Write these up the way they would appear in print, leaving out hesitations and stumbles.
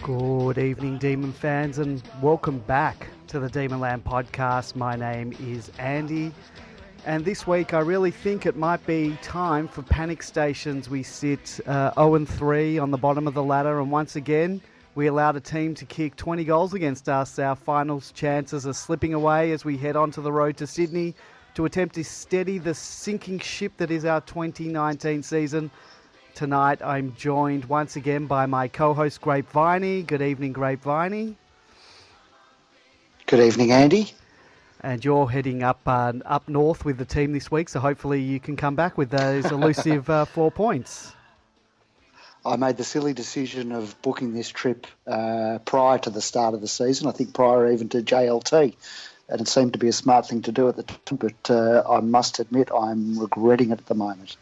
Good evening, Demon fans, and welcome back to the Demonland podcast. My name is Andy, and this week I really think it might be time for panic stations. We sit 0-3 on the bottom of the ladder, and once again we allowed a team to kick 20 goals against us. Our finals chances are slipping away as we head onto the road to Sydney to attempt to steady the sinking ship that is our 2019 season. Tonight, I'm joined once again by my co-host, Grapeviney. Good evening, Grapeviney. Good evening, Andy. And you're heading up north with the team this week, so hopefully you can come back with those elusive 4 points. I made the silly decision of booking this trip prior to the start of the season, I think prior even to JLT, and it seemed to be a smart thing to do at the time, but I must admit I'm regretting it at the moment.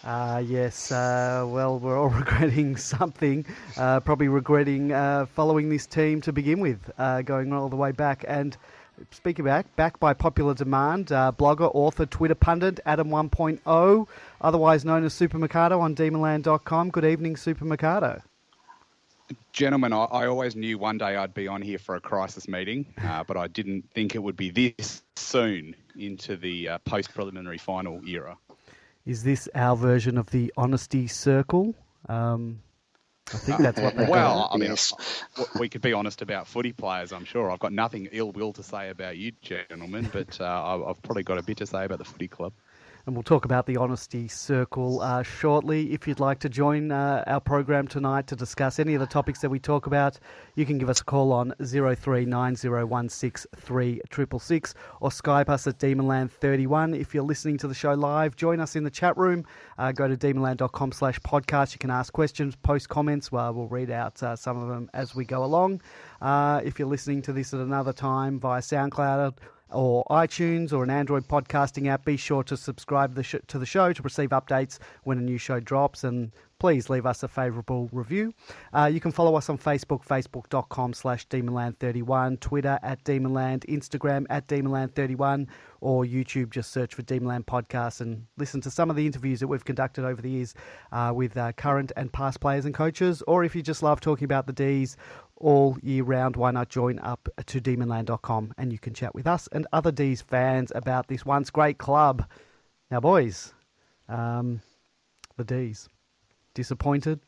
Yes, well, we're all regretting something. Probably regretting following this team to begin with, going all the way back. And speaking back by popular demand, blogger, author, Twitter pundit, Adam 1.0, otherwise known as Super Mercado on demonland.com. Good evening, Super Mercado. Gentlemen, I always knew one day I'd be on here for a crisis meeting, but I didn't think it would be this soon into the post-preliminary final era. Is this our version of the honesty circle? I think that's what they call it. Well, I mean, Yes. we could be honest about footy players, I'm sure. I've got nothing ill will to say about you, gentlemen, but I've probably got a bit to say about the footy club. And we'll talk about the Honesty Circle shortly. If you'd like to join our program tonight to discuss any of the topics that we talk about, you can give us a call on 0390163666 or Skype us at Demonland31. If you're listening to the show live, join us in the chat room. Go to demonland.com/podcast. You can ask questions, post comments. We'll read out some of them as we go along. If you're listening to this at another time via SoundCloud or iTunes or an Android podcasting app, be sure to subscribe to the show to receive updates when a new show drops, and please leave us a favourable review. You can follow us on Facebook, facebook.com/Demonland31, Twitter @Demonland, Instagram @Demonland31, or YouTube. Just search for Demonland Podcast and listen to some of the interviews that we've conducted over the years with current and past players and coaches. Or if you just love talking about the Ds all year round, why not join up to demonland.com and you can chat with us and other D's fans about this once great club. Now, boys, the D's. Disappointed?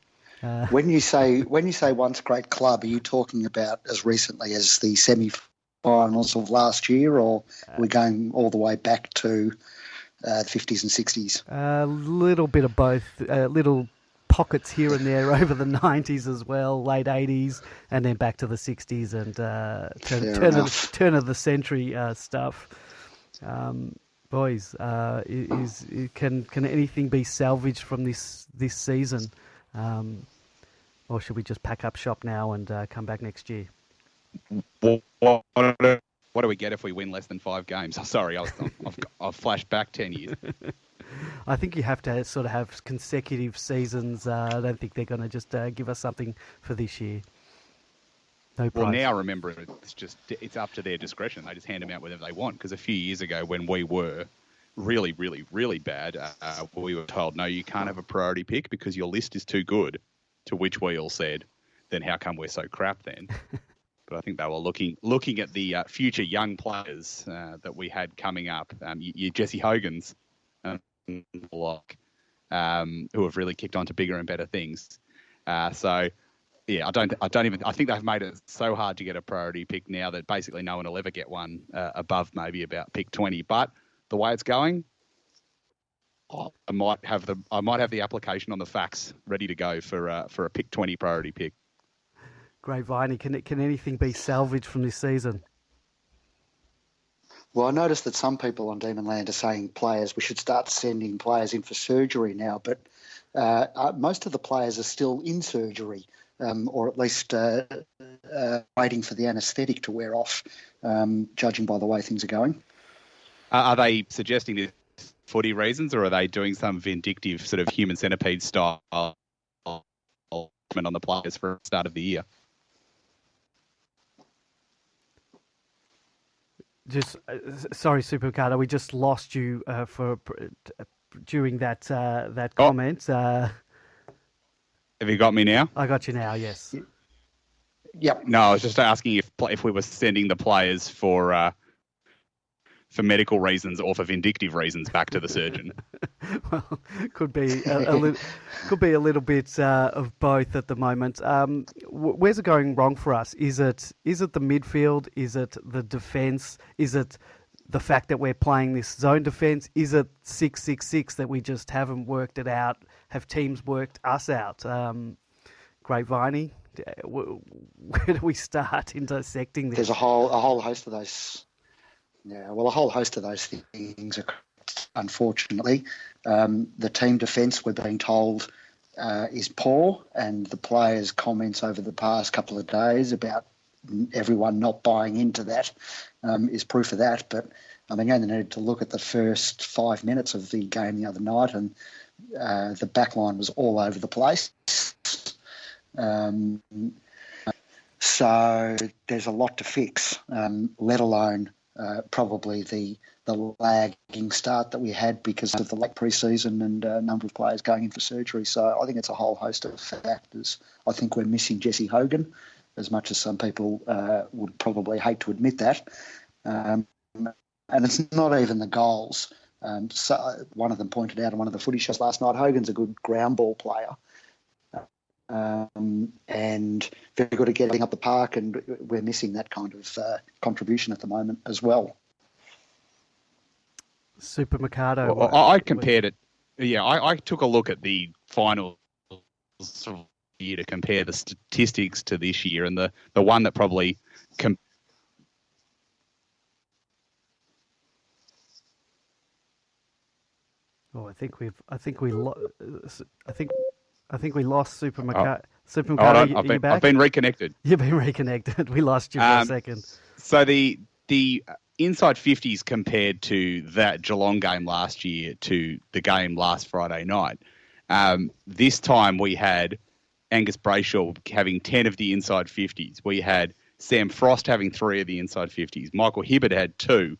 When you say once great club, are you talking about as recently as the semi-finals of last year, or are we going all the way back to the 50s and 60s? A little bit of both. Little pockets here and there over the 90s as well, late 80s, and then back to the 60s and turn of the century stuff. Boys, can anything be salvaged from this season, or should we just pack up shop now and come back next year? What do we get if we win less than 5 games? Sorry, I've flashed back 10 years. I think you have to sort of have consecutive seasons. I don't think they're going to just give us something for this year. No price. Well, now remember, it's up to their discretion. They just hand them out whenever they want. Because a few years ago, when we were really, really, really bad, we were told, no, you can't have a priority pick because your list is too good. To which we all said, then how come we're so crap then? But I think they were looking at the future young players that we had coming up. Your Jesse Hogans, who have really kicked on to bigger and better things. So yeah, I think they've made it so hard to get a priority pick now that basically no one will ever get one above maybe about pick 20. But the way it's going, I might have the application on the fax ready to go for a pick 20 priority pick. Great, Viney. Can anything be salvaged from this season? Well, I noticed that some people on Demonland are saying we should start sending players in for surgery now, but most of the players are still in surgery, or at least waiting for the anaesthetic to wear off, judging by the way things are going. Are they suggesting this footy reasons, or are they doing some vindictive sort of human centipede style on the players for the start of the year? Just sorry, Supercardo, we just lost you during that comment. Have you got me now? I got you now. Yes. Yep. No, I was just asking if we were sending the players for medical reasons or for vindictive reasons back to the surgeon. Well, could be could be a little bit of both at the moment. Where's it going wrong for us? Is it the midfield? Is it the defence? Is it the fact that we're playing this zone defence? Is it 6-6-6 that we just haven't worked it out? Have teams worked us out? Great Viney, where do we start in dissecting this? There's a whole host of those. Yeah, well, a whole host of those things are correct, unfortunately. The team defence, we're being told, is poor, and the players' comments over the past couple of days about everyone not buying into that is proof of that. But I mean, you only need to look at the first 5 minutes of the game the other night, and the backline was all over the place. So there's a lot to fix, let alone probably the lagging start that we had because of the late pre-season and a number of players going in for surgery. So I think it's a whole host of factors. I think we're missing Jesse Hogan, as much as some people would probably hate to admit that. And it's not even the goals. So one of them pointed out in one of the footy shows last night, Hogan's a good ground ball player. And very good at getting up the park, and we're missing that kind of contribution at the moment as well. Super Mikado. Well, I compared it. Yeah, I took a look at the finals of the year to compare the statistics to this year, and the one that probably I think we lost Super Mikado. Super Mikado, I've back? I've been reconnected. You've been reconnected. We lost you for a second. So the inside 50s compared to that Geelong game last year to the game last Friday night. This time we had Angus Brayshaw having 10 of the inside 50s. We had Sam Frost having 3 of the inside 50s. Michael Hibbert had 2.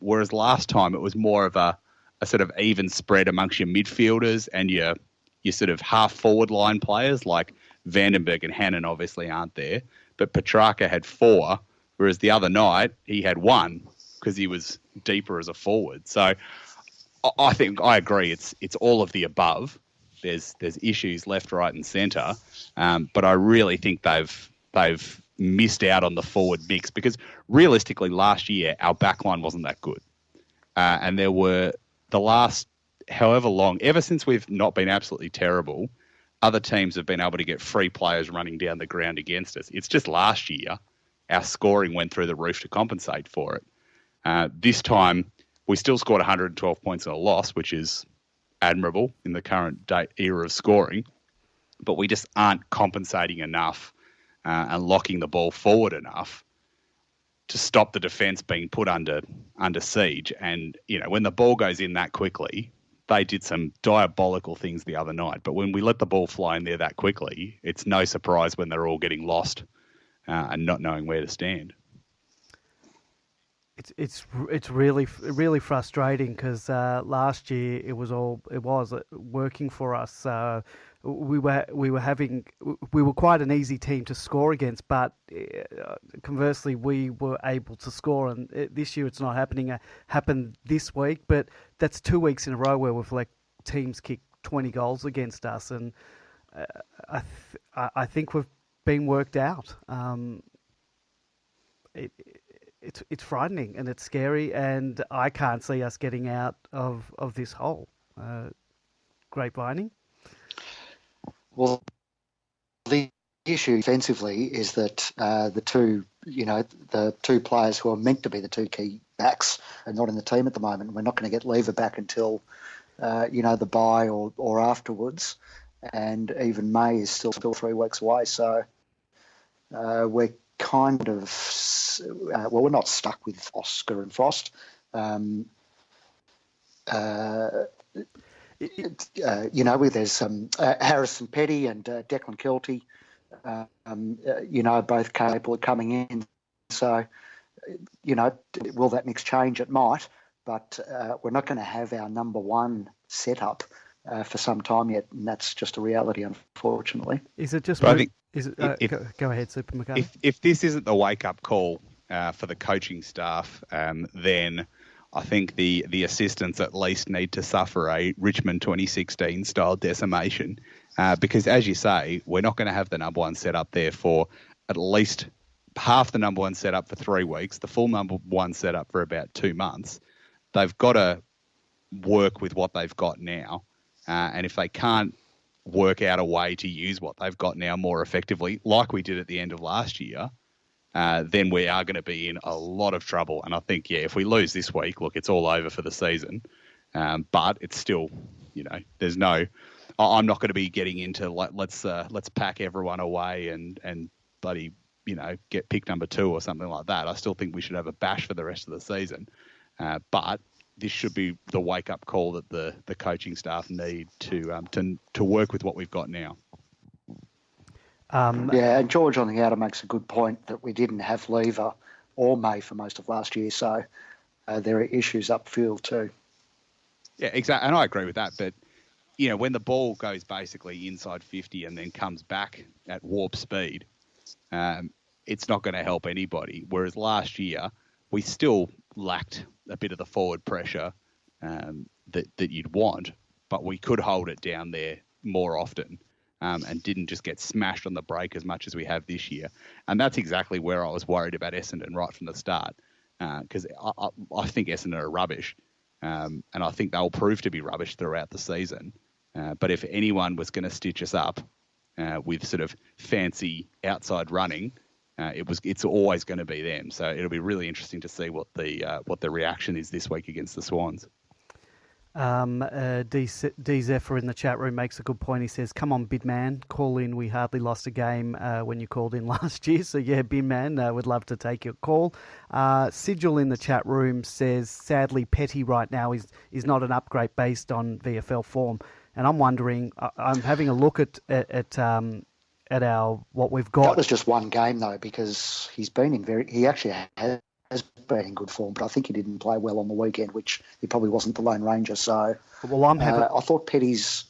Whereas last time it was more of a sort of even spread amongst your midfielders and your sort of half-forward line players like Vandenberg and Hannon obviously aren't there. But Petrarca had 4, whereas the other night he had 1 because he was deeper as a forward. So I think I agree. It's all of the above. There's issues left, right, and centre, but I really think they've missed out on the forward mix because realistically last year our backline wasn't that good, and there were the last however long, ever since we've not been absolutely terrible, other teams have been able to get free players running down the ground against us. It's just last year our scoring went through the roof to compensate for it. This time we still scored 112 points in a loss, which is admirable in the current era of scoring, but we just aren't compensating enough and locking the ball forward enough to stop the defence being put under siege. And, you know, when the ball goes in that quickly, they did some diabolical things the other night. But when we let the ball fly in there that quickly, it's no surprise when they're all getting lost and not knowing where to stand. It's really frustrating because last year it was working for us. We were quite an easy team to score against, but conversely we were able to score. And this year it's not happening. Happened this week, but that's 2 weeks in a row where we've let teams kick 20 goals against us, and I think we've been worked out. It's frightening and it's scary, and I can't see us getting out of this hole. Grapevining? Well, the issue defensively is that the two players who are meant to be the 2 key backs are not in the team at the moment. We're not going to get Lever back until the bye or afterwards, and even May is still 3 weeks away. So we're kind of we're not stuck with Oscar and Frost. There's Harrison Petty and Declan Kelty, both capable of coming in. So, will that mix change? It might, but we're not going to have our number one setup for some time yet, and that's just a reality, unfortunately. Is it just? But I think is it? Go ahead, Super McCarthy. If this isn't the wake-up call for the coaching staff, then I think the assistants at least need to suffer a Richmond 2016 style decimation, because as you say, we're not going to have the number one set up there for at least half the number one set up for 3 weeks, the full number one set up for about 2 months. They've got to work with what they've got now, and if they can't work out a way to use what they've got now more effectively, like we did at the end of last year, then we are going to be in a lot of trouble. And I think, if we lose this week, look, it's all over for the season. But it's still, there's no. I'm not going to be getting into let's pack everyone away and bloody get pick number 2 or something like that. I still think we should have a bash for the rest of the season. But this should be the wake-up call that the coaching staff need to work with what we've got now. And George on the outer makes a good point that we didn't have Lever or May for most of last year, so there are issues upfield too. Yeah, exactly, and I agree with that. But when the ball goes basically inside 50 and then comes back at warp speed, it's not going to help anybody. Whereas last year we still lacked a bit of the forward pressure that you'd want, but we could hold it down there more often. And didn't just get smashed on the break as much as we have this year. And that's exactly where I was worried about Essendon right from the start, because I think Essendon are rubbish, and I think they'll prove to be rubbish throughout the season. But if anyone was going to stitch us up with sort of fancy outside running, it's always going to be them. So it'll be really interesting to see what the reaction is this week against the Swans. D Zephyr in the chat room makes a good point. He says, come on, big man, call in. We hardly lost a game when you called in last year. So, yeah, big man, would love to take your call. Sigil in the chat room says, sadly, Petty right now is not an upgrade based on VFL form. And I'm wondering, I'm having a look at our what we've got. That was just one game, though, because he actually has been in good form, but I think he didn't play well on the weekend, which he probably wasn't the Lone Ranger. So, I thought Petty's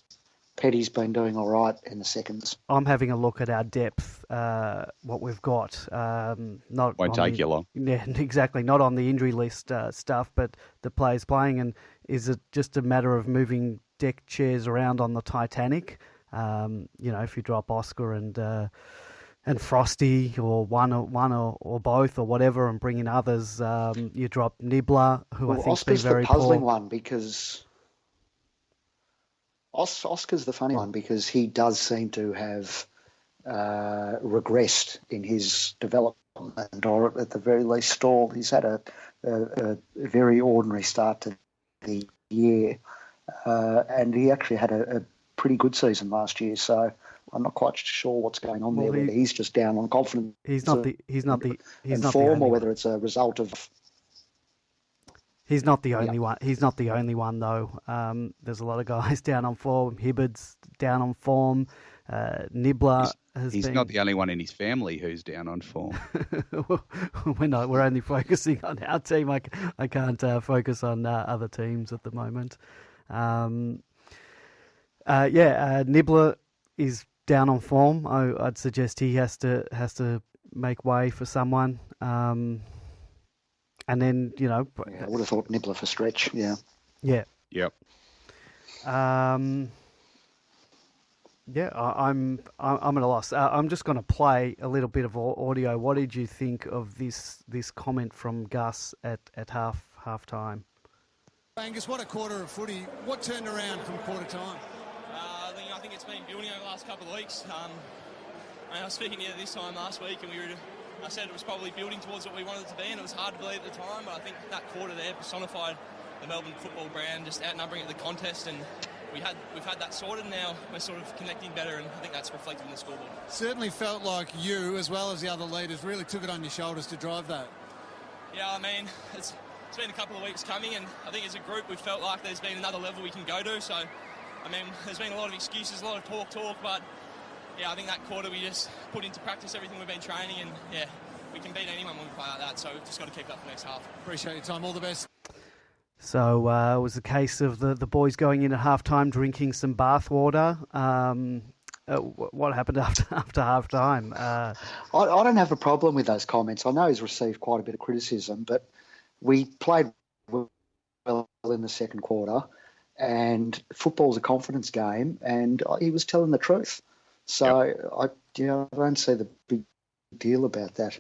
been doing all right in the seconds. I'm having a look at our depth, what we've got. Won't take you long. Yeah, exactly. Not on the injury list stuff, but the players playing. And is it just a matter of moving deck chairs around on the Titanic? If you drop Oscar and Frosty or one or both or whatever, and bring in others. You drop Nibbler, who I think's been very poor. Oscar's the puzzling one because Oscar's the funny one because he does seem to have regressed in his development, or at the very least stalled. He's had a very ordinary start to the year, and he actually had a pretty good season last year. So I'm not quite sure what's going on there. Whether he's just down on confidence. He's not the form, or whether it's a result of. He's not the only one. He's not the only one, though. There's a lot of guys down on form. Hibbard's down on form. Nibbler He's not the only one in his family who's down on form. We're only focusing on our team. I can't focus on other teams at the moment. Nibbler is down on form. I'd suggest he has to make way for someone. And then, I would have thought Nibbler for stretch. Yeah. Yeah. Yep. I'm at a loss. I'm just going to play a little bit of audio. What did you think of this comment from Gus at half time? Angus, what a quarter of footy. What turned around from quarter time? I think it's been building over the last couple of weeks. I was speaking to you this time last week, and I said it was probably building towards what we wanted it to be, and it was hard to believe at the time, but I think that quarter there personified the Melbourne football brand, just outnumbering at the contest, and we've had that sorted. Now we're sort of connecting better, and I think that's reflected in the scoreboard. Certainly felt like you, as well as the other leaders, really took it on your shoulders to drive that. Yeah, I mean, it's been a couple of weeks coming, and I think as a group we've felt like there's been another level we can go to. So, I mean, there's been a lot of excuses, a lot of talk, but yeah, I think that quarter we just put into practice everything we've been training, and yeah, we can beat anyone when we play like that. So we've just got to keep up the next half. Appreciate your time. All the best. So it was a case of the boys going in at halftime, drinking some bathwater. What happened after halftime? I don't have a problem with those comments. I know he's received quite a bit of criticism, but we played well in the second quarter, and football's a confidence game, and he was telling the truth. So I don't see the big deal about that.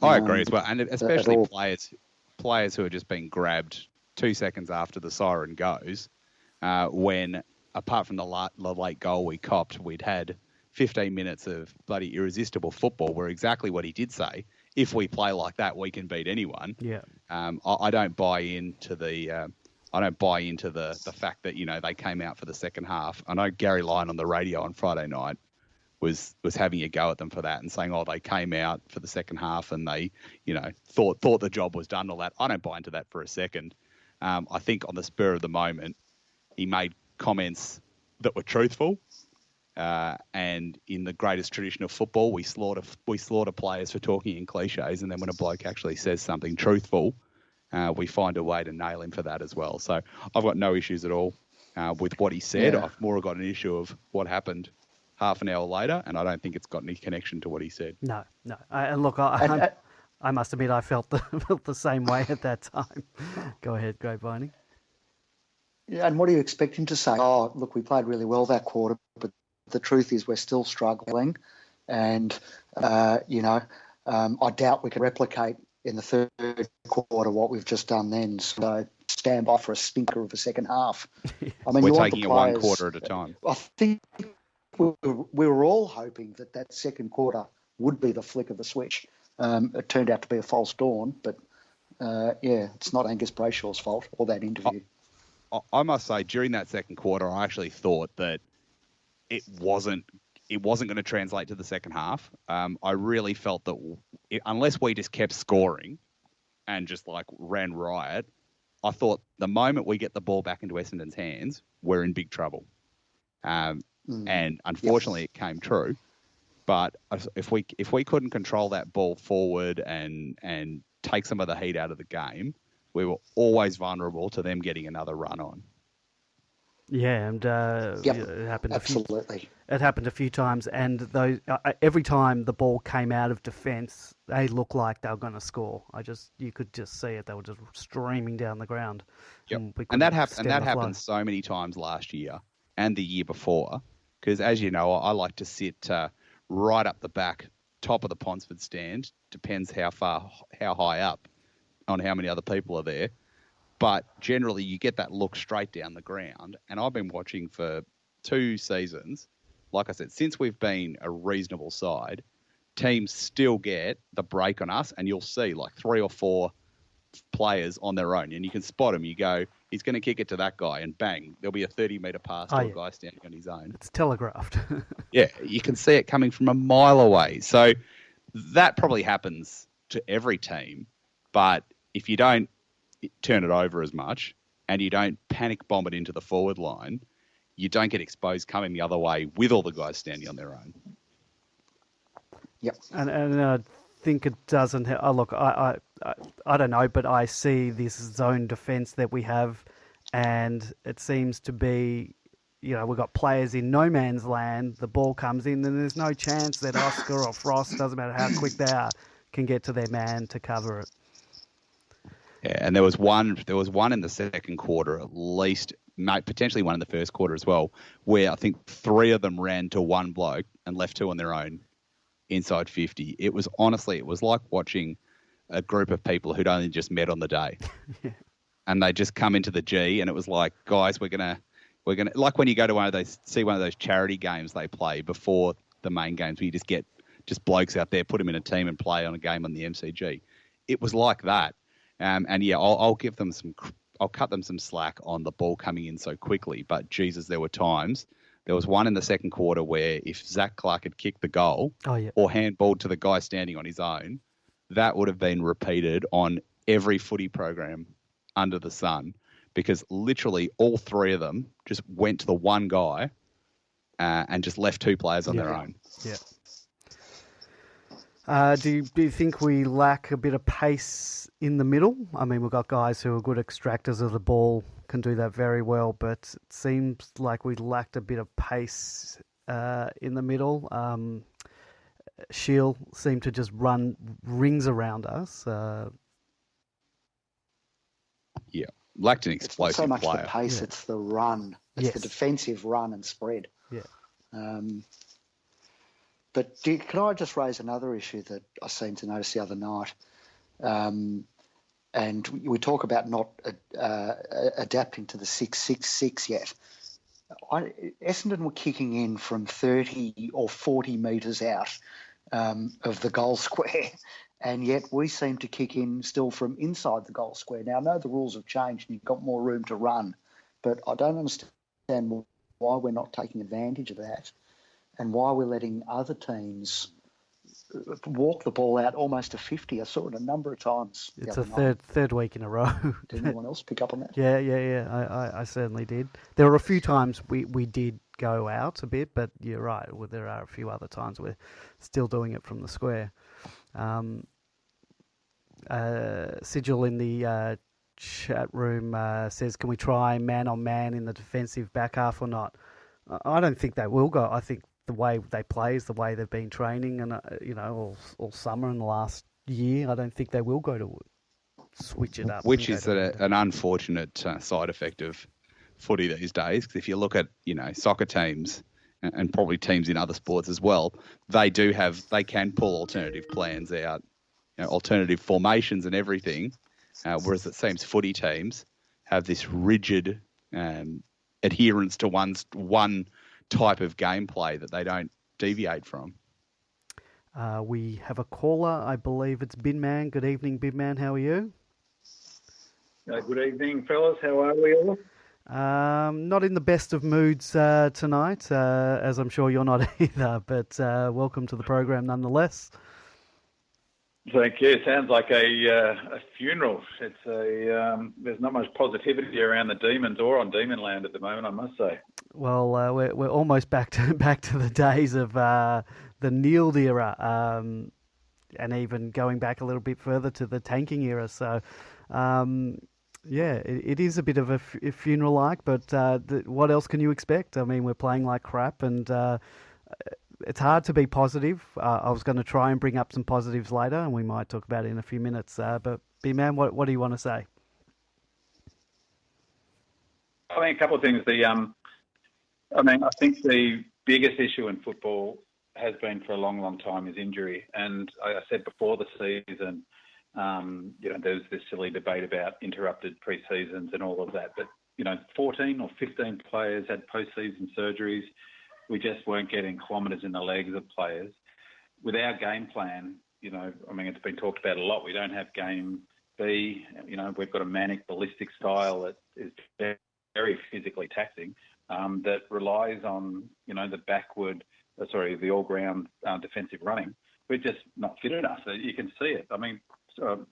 I agree as well, and especially players who are just being grabbed 2 seconds after the siren goes, when apart from the late goal we copped, we'd had 15 minutes of bloody irresistible football, where exactly what he did say, if we play like that, we can beat anyone. Yeah. I don't buy into the fact that, they came out for the second half. I know Gary Lyon on the radio on Friday night was having a go at them for that and saying, they came out for the second half and they, thought the job was done and all that. I don't buy into that for a second. I think on the spur of the moment, he made comments that were truthful. And in the greatest tradition of football, we slaughter players for talking in cliches. And then when a bloke actually says something truthful, we find a way to nail him for that as well. So I've got no issues at all with what he said. Yeah. I've more got an issue of what happened half an hour later, and I don't think it's got any connection to what he said. No. And look, I must admit I felt the same way at that time. Go ahead, Grapevining. Yeah, and what do you expect him to say? Oh, look, we played really well that quarter, but the truth is we're still struggling, and I doubt we can replicate in the third quarter what we've just done then. So stand by for a stinker of a second half. I mean, we're taking it one quarter at a time. I think we were all hoping that second quarter would be the flick of the switch. It turned out to be a false dawn, but it's not Angus Brayshaw's fault or that interview. I must say, during that second quarter, I actually thought that it wasn't going to translate to the second half. I really felt that unless we just kept scoring and just ran riot, I thought the moment we get the ball back into Essendon's hands, we're in big trouble. And unfortunately, It came true. But if we couldn't control that ball forward and take some of the heat out of the game, we were always vulnerable to them getting another run on. Yeah, and it happened. Absolutely. It happened a few times, and those every time the ball came out of defence, they looked like they were going to score. You could just see it; they were just streaming down the ground. Yep. And that happened so many times last year and the year before. Because as you know, I like to sit right up the back, top of the Ponsford stand. Depends how high up, on how many other people are there. But generally, you get that look straight down the ground. And I've been watching for 2 seasons. Like I said, since we've been a reasonable side, teams still get the break on us. And you'll see 3 or 4 players on their own. And you can spot them. You go, he's going to kick it to that guy. And bang, there'll be a 30-metre pass to a guy standing on his own. It's telegraphed. Yeah, you can see it coming from a mile away. So that probably happens to every team. But if you don't turn it over as much and you don't panic bomb it into the forward line, you don't get exposed coming the other way with all the guys standing on their own. Yep. And I think it doesn't. Look, I don't know, but I see this zone defence that we have, and it seems to be, we've got players in no man's land. The ball comes in, and there's no chance that Oscar or Frost, doesn't matter how quick they are, can get to their man to cover it. Yeah, and there was one in the second quarter at least, potentially one in the first quarter as well, where I think 3 of them ran to one bloke and left 2 on their own inside 50. It was like watching a group of people who'd only just met on the day. Yeah. And they just come into the G, and it was like, guys, we're gonna like when you go to one of those charity games they play before the main games, where you just get blokes out there, put them in a team and play on a game on the MCG. It was like that. I'll give them I'll cut them some slack on the ball coming in so quickly. But Jesus, there were times. There was one in the second quarter where if Zach Clark had kicked the goal or handballed to the guy standing on his own, that would have been repeated on every footy program under the sun, because literally all 3 of them just went to the one guy and just left 2 players on their own. Yeah. Do you think we lack a bit of pace in the middle? I mean, we've got guys who are good extractors of the ball, can do that very well, but it seems like we lacked a bit of pace in the middle. Shield seemed to just run rings around us. Yeah, lacked an It's not explosive so much player. the pace, Yeah. it's the run. It's the Yes. defensive run and spread. Yeah. But can I just raise another issue that I seemed to notice the other night? And we talk about not adapting to the 6-6-6 yet. Essendon were kicking in from 30 or 40 metres out of the goal square, and yet we seem to kick in still from inside the goal square. Now, I know the rules have changed and you've got more room to run, but I don't understand why we're not taking advantage of that and why we're letting other teams walk the ball out almost to 50. I saw it a number of times. It's a third week in a row. Did anyone else pick up on that? Yeah. I certainly did. There were a few times we did go out a bit, but you're right. Well, there are a few other times we're still doing it from the square. Sigil in the chat room says, can we try man on man in the defensive back half or not? I don't think they will go. I think the way they play is the way they've been training, and all summer and the last year. I don't think they will go to switch it up. Which is an unfortunate side effect of footy these days. Because if you look at soccer teams and probably teams in other sports as well, they can pull alternative plans out, alternative formations and everything. Whereas it seems footy teams have this rigid adherence to one type of gameplay that they don't deviate from. We have a caller. I believe it's Binman. Good evening, Binman. How are you? Good evening, fellas. How are we all? Not in the best of moods tonight, as I'm sure you're not either, but welcome to the program nonetheless. Thank you. Sounds like a funeral. It's there's not much positivity around the Demons or on Demonland at the moment, I must say. Well, we're almost back to the days of the Neild era, and even going back a little bit further to the tanking era. So, it is a bit of a funeral-like, but what else can you expect? I mean, we're playing like crap, and it's hard to be positive. I was going to try and bring up some positives later, and we might talk about it in a few minutes. But B-Man, what do you want to say? I think a couple of things. I think the biggest issue in football has been for a long, long time is injury. And I said before the season, there was this silly debate about interrupted pre-seasons and all of that. But 14 or 15 players had post-season surgeries. We just weren't getting kilometres in the legs of players. With our game plan, it's been talked about a lot. We don't have game B. We've got a manic ballistic style that is very, very physically taxing, that relies on, the all-ground defensive running. We're just not fit enough. You can see it. I mean, Tom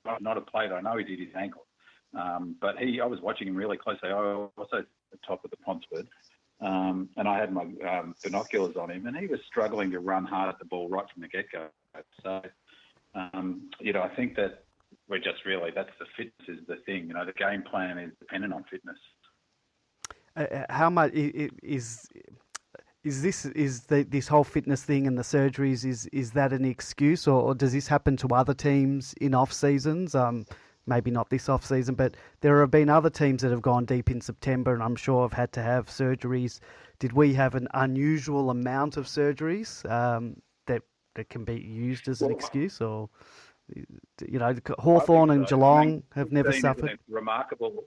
might not have played. I know he did his ankle. But I was watching him really closely. I was also at the top of the Ponsford. And I had my binoculars on him, and he was struggling to run hard at the ball right from the get-go. So, I think that we're just that's the fitness is the thing. The game plan is dependent on fitness. How much is this whole fitness thing and the surgeries? Is that an excuse, or does this happen to other teams in off seasons? Maybe not this off-season, but there have been other teams that have gone deep in September and I'm sure have had to have surgeries. Did we have an unusual amount of surgeries that can be used as an excuse? Or, Hawthorn and Geelong have never suffered? Remarkable.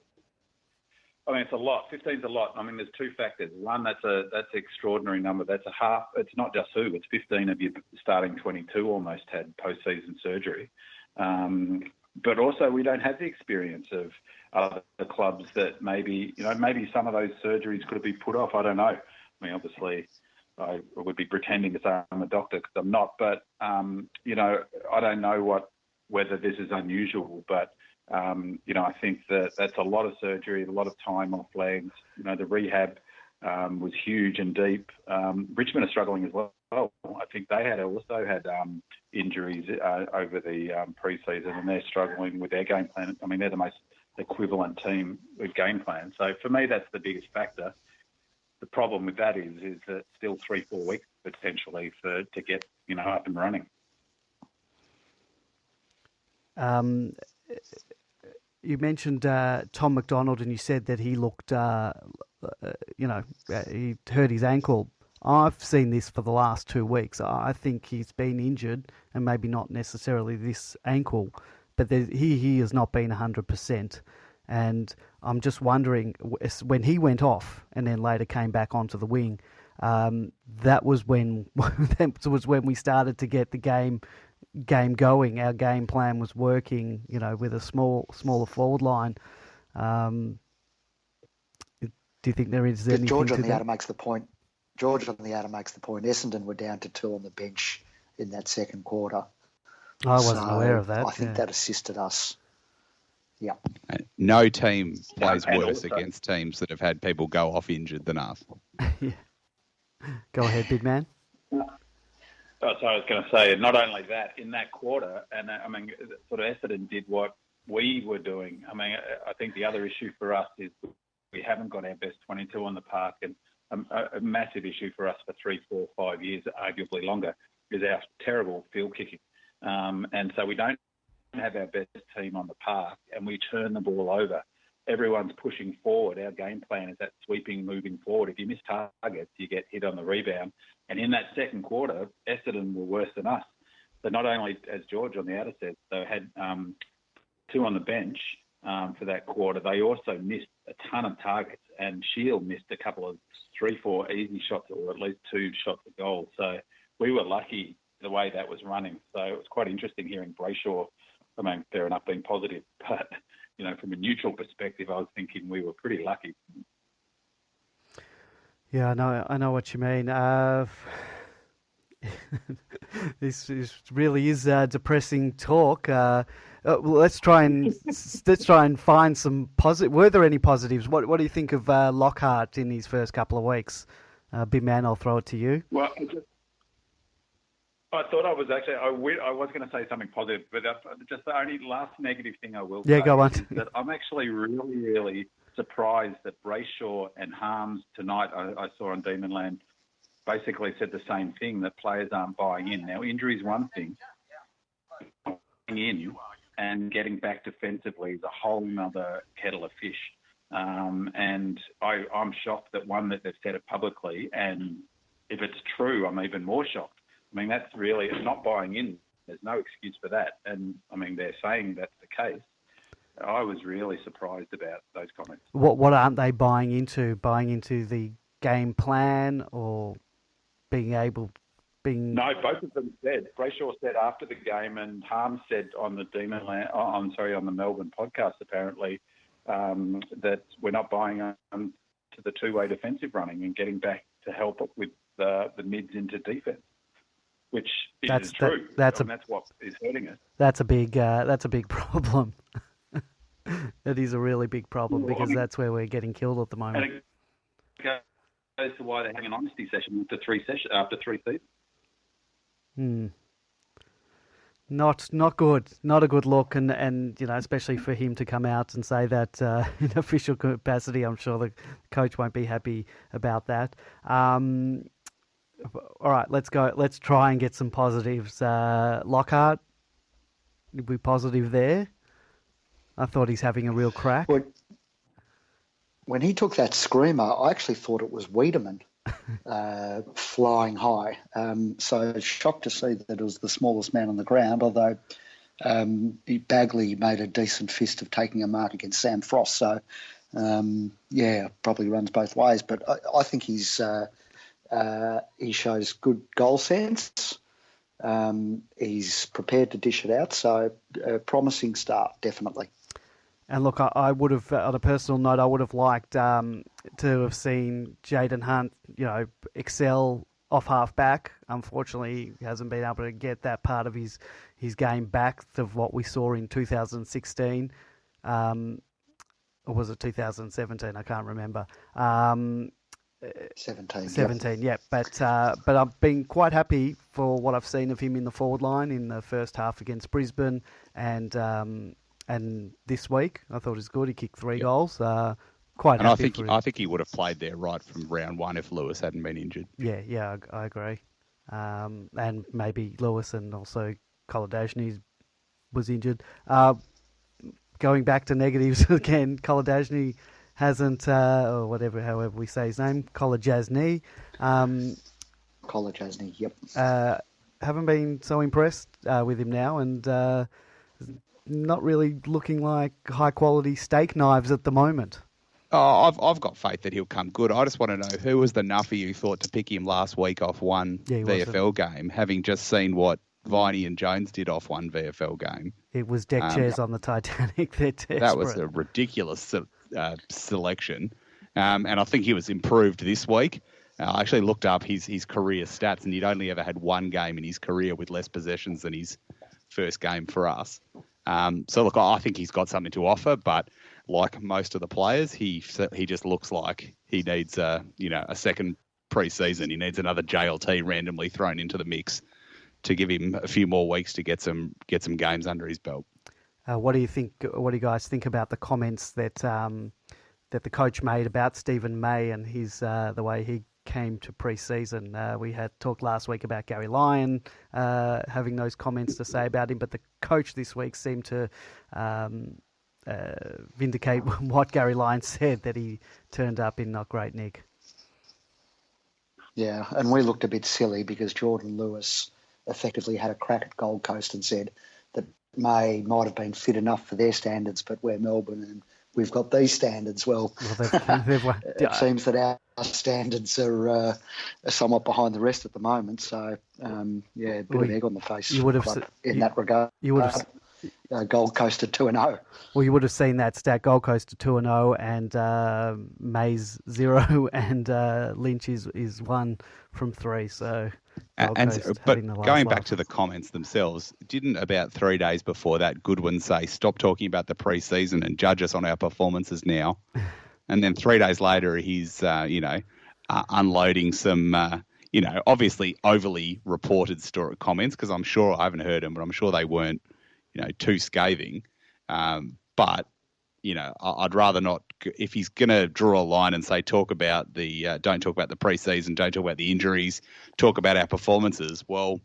I mean, it's a lot. 15's a lot. I mean, there's two factors. One, that's an extraordinary number. That's a half. It's not just who. It's 15 of your starting 22 almost had post-season surgery. But also we don't have the experience of other clubs that maybe some of those surgeries could have been put off. I don't know. I mean, obviously I would be pretending to say I'm a doctor because I'm not, but, I don't know whether this is unusual, but, I think that's a lot of surgery, a lot of time off legs. The rehab was huge and deep. Richmond are struggling as well. I think they had also had injuries over the pre-season, and they're struggling with their game plan. I mean, they're the most equivalent team with game plan. So for me, that's the biggest factor. The problem with that is that still 3-4 weeks potentially to get up and running. You mentioned Tom McDonald, and you said that he looked, he hurt his ankle. I've seen this for the last 2 weeks. I think he's been injured, and maybe not necessarily this ankle, but he has not been 100%. And I'm just wondering, when he went off and then later came back onto the wing, that was when we started to get the game going. Our game plan was working, with a smaller forward line. Do you think there is anything George to on the that? outer makes the point. Essendon were down to 2 on the bench in that second quarter. I wasn't aware of that. I think that assisted us. Yeah. No team plays And worse also, against teams that have had people go off injured than us. Yeah. Go ahead, big man. So I was going to say, not only that, in that quarter, and I mean, sort of Essendon did what we were doing. I mean, I think the other issue for us is we haven't got our best 22 on the park, and a massive issue for us for 3, 4, 5 years, arguably longer, is our terrible field kicking. And so we don't have our best team on the park, and we turn the ball over. Everyone's pushing forward. Our game plan is that sweeping, moving forward. If you miss targets, you get hit on the rebound. And in that second quarter, Essendon were worse than us. So not only, as George on the outer said, they had 2 on the bench for that quarter, they also missed a ton of targets, and Shield missed a couple of 3, 4 easy shots, or at least 2 shots at goal. So we were lucky the way that was running. So it was quite interesting hearing Brayshaw. I mean, fair enough being positive, but, from a neutral perspective, I was thinking we were pretty lucky. Yeah, I know what you mean. This really is depressing talk. Let's try and find some positive. Were there any positives? What do you think of Lockhart in his first couple of weeks? Big man, I'll throw it to you. Well, I thought I was actually, I was going to say something positive, but just the only last negative thing I will say go on. is that I'm actually really, really surprised that Brayshaw and Harms tonight, I saw on Demonland, basically said the same thing, that players aren't buying in. Now, injury is one thing. Buying in and getting back defensively is a whole other kettle of fish. And I'm shocked that they've said it publicly, and if it's true, I'm even more shocked. I mean, that's really, it's not buying in. There's no excuse for that. And, I mean, they're saying that's the case. I was really surprised about those comments. What aren't they buying into? Buying into the game plan, or being... No, both of them said. Brayshaw said after the game, and Harms said on the on the Melbourne podcast, apparently, that we're not buying to the two-way defensive running and getting back to help with the mids into defence. Which is true. That's what is hurting us. That's a big problem. That is a really big problem, because that's where we're getting killed at the moment. And it goes to why they're having an honesty session after 3 seasons. Not good. Not a good look, and especially for him to come out and say that in official capacity, I'm sure the coach won't be happy about that. All right, let's go. Let's try and get some positives. Lockhart, are we positive there? I thought he's having a real crack. When he took that screamer, I actually thought it was Wiedemann flying high. So shocked to see that it was the smallest man on the ground, although Bagley made a decent fist of taking a mark against Sam Frost. So, probably runs both ways. But I think he shows good goal sense. He's prepared to dish it out. So a promising start, definitely. And look, I would have, on a personal note, I would have liked to have seen Jayden Hunt, excel off half back. Unfortunately, he hasn't been able to get that part of his game back of what we saw in 2016. Or was it 2017? I can't remember. 17. 17, yeah. But I've been quite happy for what I've seen of him in the forward line in the first half against Brisbane and this week. I thought it was good. He kicked 3 goals. Quite And happy for him. I think he would have played there right from round one if Lewis hadn't been injured. Yeah, I agree. And maybe Lewis and also Koladajny was injured. Going back to negatives again, Koladajny hasn't, or however we say his name, Koladajny. Koladajny, yep. Haven't been so impressed with him now, and not really looking like high quality steak knives at the moment. Oh, I've got faith that he'll come good. I just want to know who was the nuffy who thought to pick him last week off one VFL game, having just seen what Viney and Jones did off one VFL game. It was deck chairs on the Titanic. They're desperate. That was a ridiculous selection. And I think he was improved this week. I actually looked up his career stats, and he'd only ever had one game in his career with less possessions than his first game for us. So, look, I think he's got something to offer, but like most of the players, he just looks like he needs a second pre-season. He needs another JLT randomly thrown into the mix to give him a few more weeks to get some games under his belt. What do you guys think about the comments that the coach made about Stephen May and his the way he came to pre-season? We had talked last week about Gary Lyon having those comments to say about him, but the coach this week seemed to vindicate what Gary Lyon said, that he turned up in not great nick. Yeah, and we looked a bit silly because Jordan Lewis effectively had a crack at Gold Coast and said that May might have been fit enough for their standards, but we're Melbourne and we've got these standards. Well, it seems that our standards are somewhat behind the rest at the moment. So, a bit of egg on the face in that regard. You would have Gold Coast at 2-0. Well, you would have seen that stat: Gold Coast at 2-0, and May's 0, and Lynch is 1 from 3. So, but going back to the comments themselves, didn't about 3 days before that Goodwin say, "Stop talking about the pre-season and judge us on our performances now"? And then 3 days later, he's unloading some obviously overly reported comments, because I'm sure I haven't heard them, but I'm sure they weren't too scathing. But I'd rather not. If he's going to draw a line and say, don't talk about the pre-season, don't talk about the injuries, talk about our performances. Well,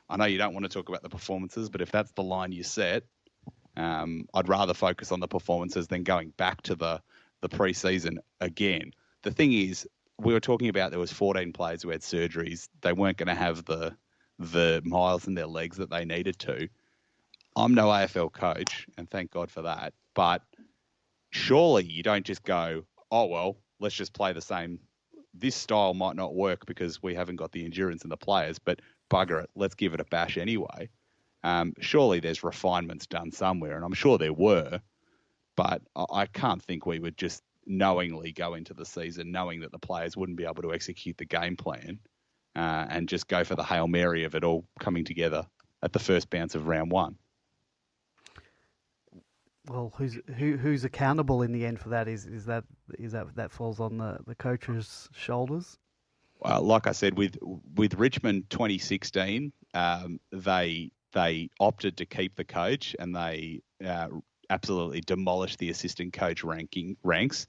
I know you don't want to talk about the performances, but if that's the line you set, I'd rather focus on the performances than going back to the pre-season again. The thing is, we were talking about there was 14 players who had surgeries. They weren't going to have the miles in their legs that they needed to. I'm no AFL coach, and thank God for that. But surely you don't just go, oh, well, let's just play the same. This style might not work because we haven't got the endurance in the players, but bugger it, let's give it a bash anyway. Surely there's refinements done somewhere, and I'm sure there were, but I can't think we would just knowingly go into the season knowing that the players wouldn't be able to execute the game plan and just go for the Hail Mary of it all coming together at the first bounce of round one. Well, who's accountable in the end for that? Is that falls on the coach's shoulders? Well, like I said, with Richmond 2016, they opted to keep the coach, and they absolutely demolished the assistant coach ranks.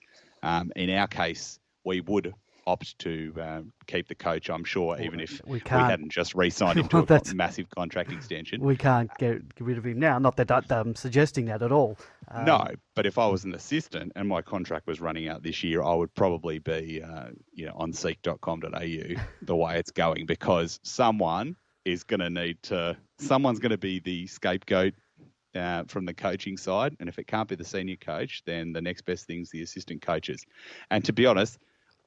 In our case, we would opt to keep the coach, I'm sure, even if we hadn't just re-signed him to a massive contract extension. We can't get rid of him now. Not that I'm suggesting that at all. No, but if I was an assistant and my contract was running out this year, I would probably be on seek.com.au the way it's going, because someone's going to be the scapegoat from the coaching side. And if it can't be the senior coach, then the next best thing is the assistant coaches. And to be honest,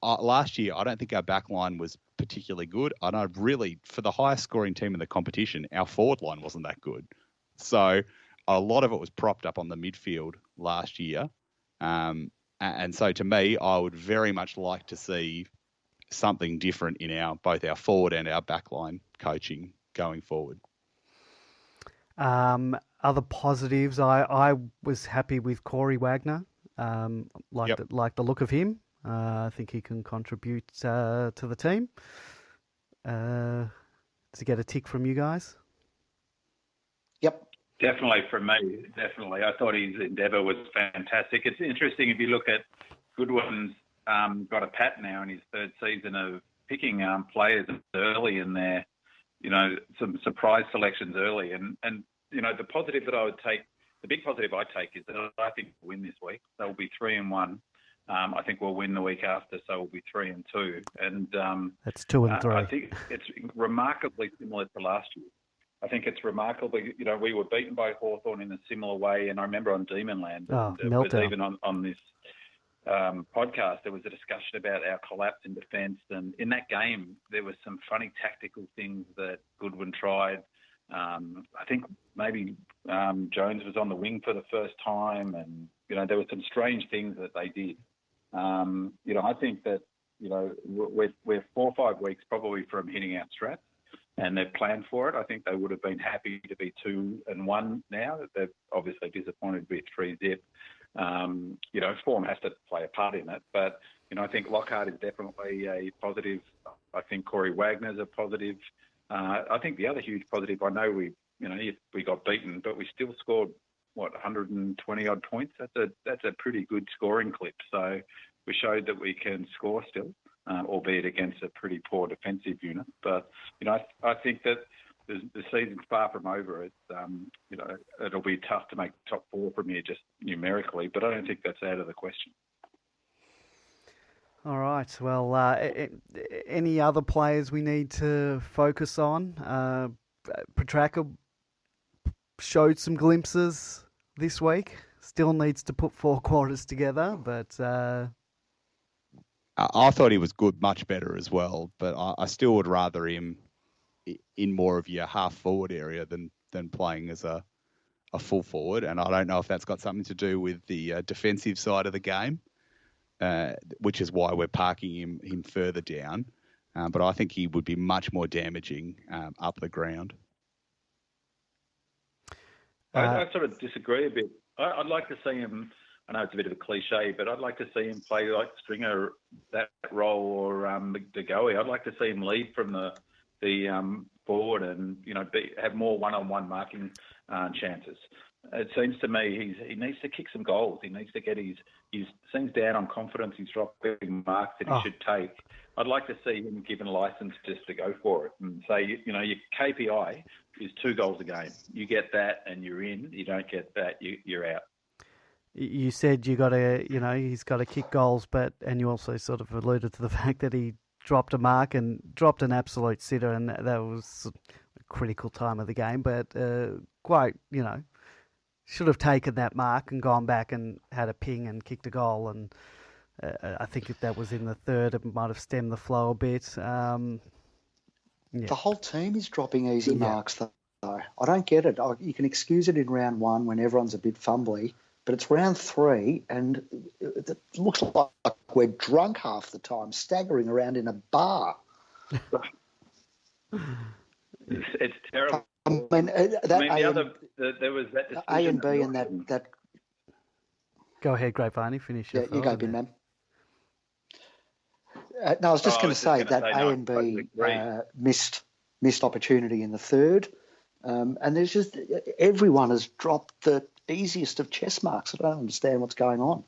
last year, I don't think our backline was particularly good. I know really, for the highest scoring team in the competition, our forward line wasn't that good. So a lot of it was propped up on the midfield last year. And so to me, I would very much like to see something different in both our forward and our backline coaching going forward. Other positives, I was happy with Corey Wagner. Liked the look of him. I think he can contribute to the team. To get a tick from you guys? Yep. Definitely from me, definitely. I thought his endeavour was fantastic. It's interesting if you look at Goodwin's got a pat now in his third season of picking players early in their, some surprise selections early. And the positive that I would take, the big positive I take is that I think we'll win this week. They'll be 3-1. I think we'll win the week after, so we'll be 3-2. And that's 2 and 3. I think it's remarkably similar to last year. I think it's remarkably, we were beaten by Hawthorn in a similar way. And I remember on Demonland, it was even on this podcast, there was a discussion about our collapse in defence. And in that game, there were some funny tactical things that Goodwin tried. I think maybe Jones was on the wing for the first time. And, there were some strange things that they did. I think that, we're 4 or 5 weeks probably from hitting our straps. And they've planned for it. I think they would have been happy to be 2-1 now. They're obviously disappointed with 3-0. Form has to play a part in it. But, I think Lockhart is definitely a positive. I think Corey Wagner's a positive. I think the other huge positive, I know we got beaten, but we still scored, 120-odd points? That's a pretty good scoring clip. So we showed that we can score still. Albeit against a pretty poor defensive unit. But, I think that the season's far from over. It's, it'll be tough to make top 4 from here just numerically, but I don't think that's out of the question. All right. Well, any other players we need to focus on? Petrarca showed some glimpses this week. Still needs to put 4 quarters together, but... I thought he was good, much better as well, but I still would rather him in more of your half-forward area than playing as a full forward. And I don't know if that's got something to do with the defensive side of the game, which is why we're parking him further down. But I think he would be much more damaging up the ground. I sort of disagree a bit. I'd like to see him... I know it's a bit of a cliche, but I'd like to see him play like Stringer that role or DeGoey. I'd like to see him lead from the forward and have more one-on-one marking chances. It seems to me he needs to kick some goals. He needs to get he seems down on confidence. He's dropping marks that he should take. I'd like to see him given license just to go for it and say, your KPI is 2 goals a game. You get that and you're in. You don't get that, you're out. You said you got to, he's got to kick goals, and you also sort of alluded to the fact that he dropped a mark and dropped an absolute sitter, and that was a critical time of the game. But quite, should have taken that mark and gone back and had a ping and kicked a goal. And I think if that was in the third, it might have stemmed the flow a bit. Yeah. The whole team is dropping easy marks, though. I don't get it. You can excuse it in round 1 when everyone's a bit fumbly. But it's round 3, and it looks like we're drunk half the time, staggering around in a bar. It's terrible. There was that decision. A and B and that. Go ahead, Grapevine. Finish. Yeah, you go, Bin Man. No, I was just going to say that A and B missed opportunity in the third, and there's just everyone has dropped the easiest of chess marks. I don't understand what's going on.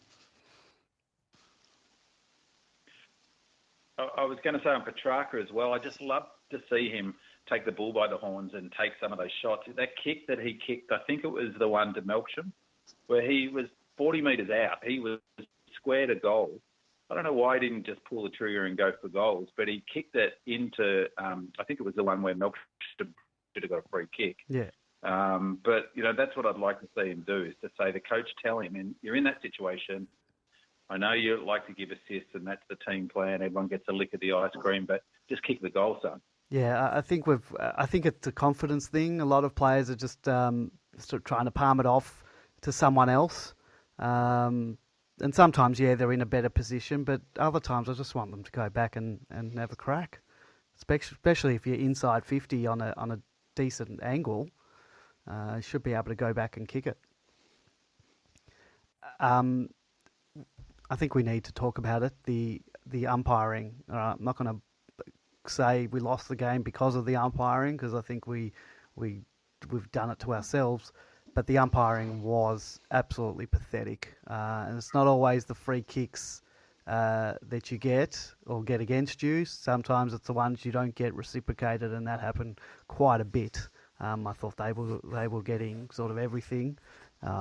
I was going to say on Petrarca as well, I just love to see him take the bull by the horns and take some of those shots. That kick that he kicked, I think it was the one to Melksham, where he was 40 metres out. He was squared a goal. I don't know why he didn't just pull the trigger and go for goals, but he kicked it into, I think it was the one where Melksham should have got a free kick. Yeah. But, that's what I'd like to see him do, is to say the coach tell him, and you're in that situation. I know you like to give assists, and that's the team plan. Everyone gets a lick of the ice cream, but just kick the goal, son. Yeah, I think it's a confidence thing. A lot of players are just sort of trying to palm it off to someone else. And sometimes, they're in a better position, but other times I just want them to go back and have a crack, especially if you're inside 50 on a decent angle. Should be able to go back and kick it. I think we need to talk about it. The umpiring. I'm not going to say we lost the game because of the umpiring, because I think we've done it to ourselves. But the umpiring was absolutely pathetic, and it's not always the free kicks that you get or get against you. Sometimes it's the ones you don't get reciprocated, and that happened quite a bit. I thought they were getting sort of everything.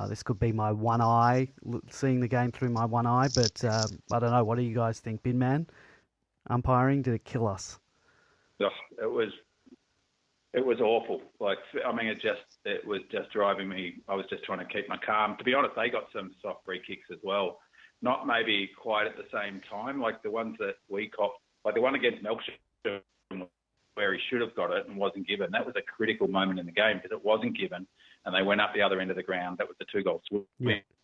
This could be my one eye, seeing the game through my one eye, but I don't know. What do you guys think, Bin Man? Umpiring, did it kill us? Oh, it was awful. Like, I mean, it was just driving me. I was just trying to keep my calm. To be honest, they got some soft free kicks as well. Not maybe quite at the same time, like the ones that we copped, like the one against Melksham, where he should have got it and wasn't given. That was a critical moment in the game because it wasn't given, and they went up the other end of the ground. That was the 2-goal swing.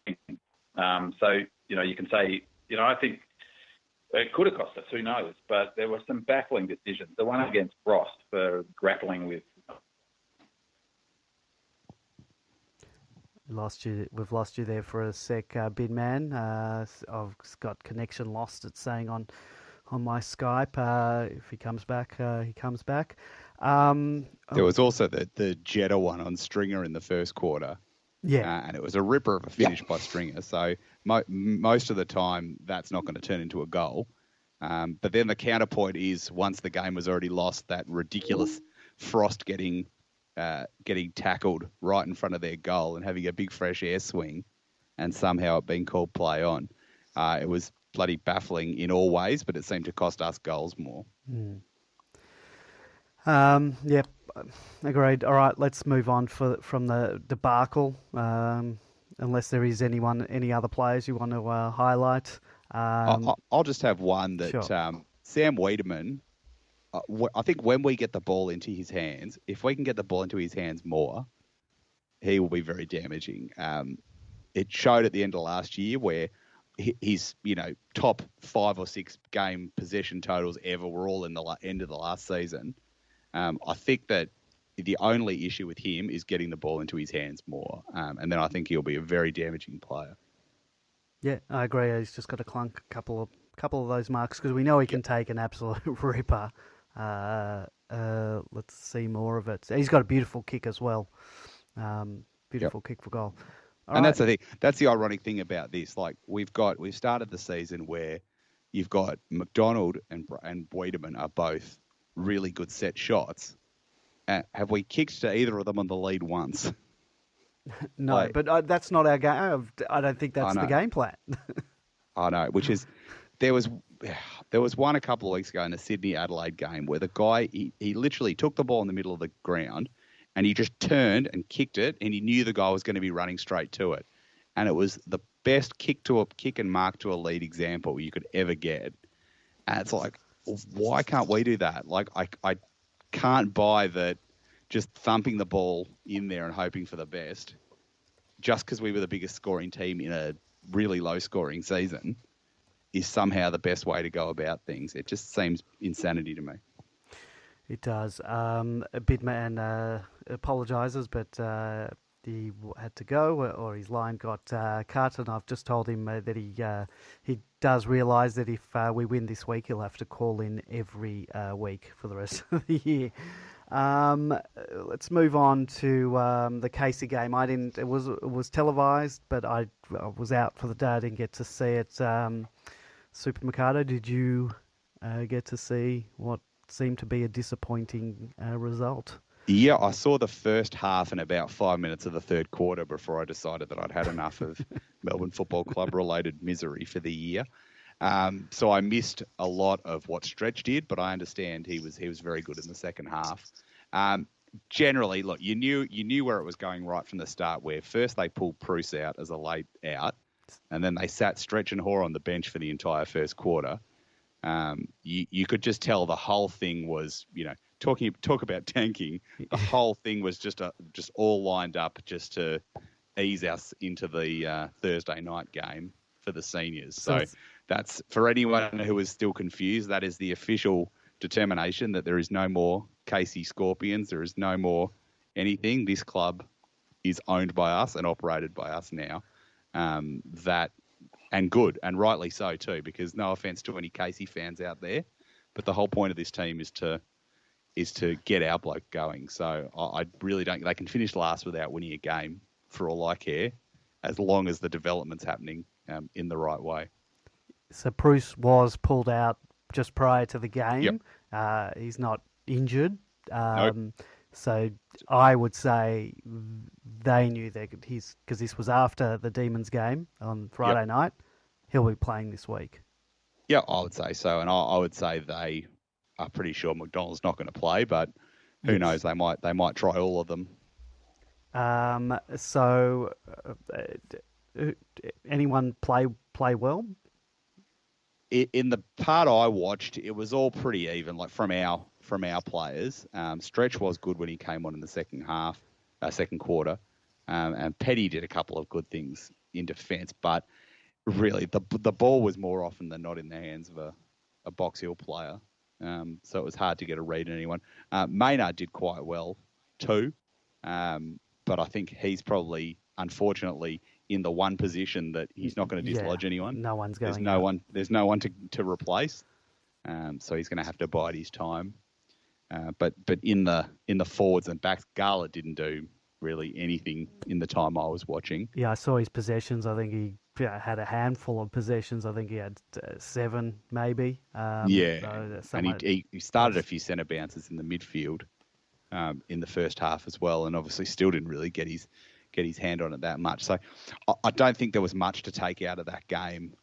Yeah. So, you can say, I think it could have cost us, who knows? But there were some baffling decisions. The one against Frost for grappling with. We've lost you there for a sec, Bid Man. I've got connection lost. It's saying on my Skype. If he comes back, he comes back. There was also the Jetta one on Stringer in the first quarter. Yeah. And it was a ripper of a finish by Stringer. So most of the time, that's not going to turn into a goal. But then the counterpoint is once the game was already lost, that ridiculous Frost getting tackled right in front of their goal and having a big fresh air swing and somehow it being called play on. It was bloody baffling in all ways, but it seemed to cost us goals more. Yep, agreed. All right, let's move on from the debacle. Unless there is any other players you want to highlight. I'll just have one that sure. Sam Wiedemann. I think when we get the ball into his hands, if we can get the ball into his hands more, he will be very damaging. It showed at the end of last year where his top 5 or 6 game possession totals ever were all in the end of the last season. I think that the only issue with him is getting the ball into his hands more, and then I think he'll be a very damaging player. Yeah, I agree. He's just got to clunk a couple of those marks because we know he can take an absolute ripper. Let's see more of it. He's got a beautiful kick as well. Beautiful kick for goal. All right. That's the thing. That's the ironic thing about this. Like we've started the season where you've got McDonald and Wiedemann are both really good set shots. Have we kicked to either of them on the lead once? No, but that's not our game. I don't think that's the game plan. I know, which is there was one a couple of weeks ago in the Sydney-Adelaide game where the guy, he literally took the ball in the middle of the ground and he just turned and kicked it and he knew the guy was going to be running straight to it. And it was the best kick and mark to a lead example you could ever get. And it's like, why can't we do that? Like, I can't buy that just thumping the ball in there and hoping for the best just because we were the biggest scoring team in a really low-scoring season is somehow the best way to go about things. It just seems insanity to me. It does. Bidman apologises, but he had to go, or his line got cut, and I've just told him that he does realise that if we win this week, he'll have to call in every week for the rest of the year. Let's move on to the Casey game. It was televised, but I was out for the day. I didn't get to see it. Super Mikado, did you get to see what seemed to be a disappointing result? Yeah, I saw the first half and about 5 minutes of the third quarter before I decided that I'd had enough of Melbourne Football Club related misery for the year. So I missed a lot of what Stretch did, but I understand he was very good in the second half. Generally, look, you knew where it was going right from the start. Where first they pulled Bruce out as a late out, and then they sat Stretch and Hoare on the bench for the entire first quarter. You could just tell the whole thing was, talk about tanking. The whole thing was just all lined up just to ease us into the Thursday night game for the seniors. So that's, for anyone who is still confused, that is the official determination that there is no more Casey Scorpions. There is no more anything. This club is owned by us and operated by us now. That and good, and rightly so too, because no offence to any Casey fans out there, but the whole point of this team is to get our bloke going. So I really don't. They can finish last without winning a game for all I care, as long as the development's happening in the right way. So Bruce was pulled out just prior to the game. Yep. He's not injured. Nope. So I would say they knew because this was after the Demons game on Friday night. He'll be playing this week. Yeah, I would say so, and I would say they are pretty sure McDonald's not going to play, but who knows? They might try all of them. Anyone play well? In the part I watched, it was all pretty even, like from our players. Stretch was good when he came on in the second quarter, and Petty did a couple of good things in defence, but really the ball was more often than not in the hands of a Box Hill player, so it was hard to get a read on anyone. Maynard did quite well too, but I think he's probably, unfortunately, in the one position that he's not going to dislodge anyone. No one's going. There's no one to replace. So he's going to have to bide his time. But in the forwards and backs, Gala didn't do really anything in the time I was watching. Yeah, I saw his possessions. I think he had a handful of possessions. I think he had 7 maybe. And he started a few centre bounces in the midfield in the first half as well, and obviously still didn't really get his hand on it that much. So I don't think there was much to take out of that game,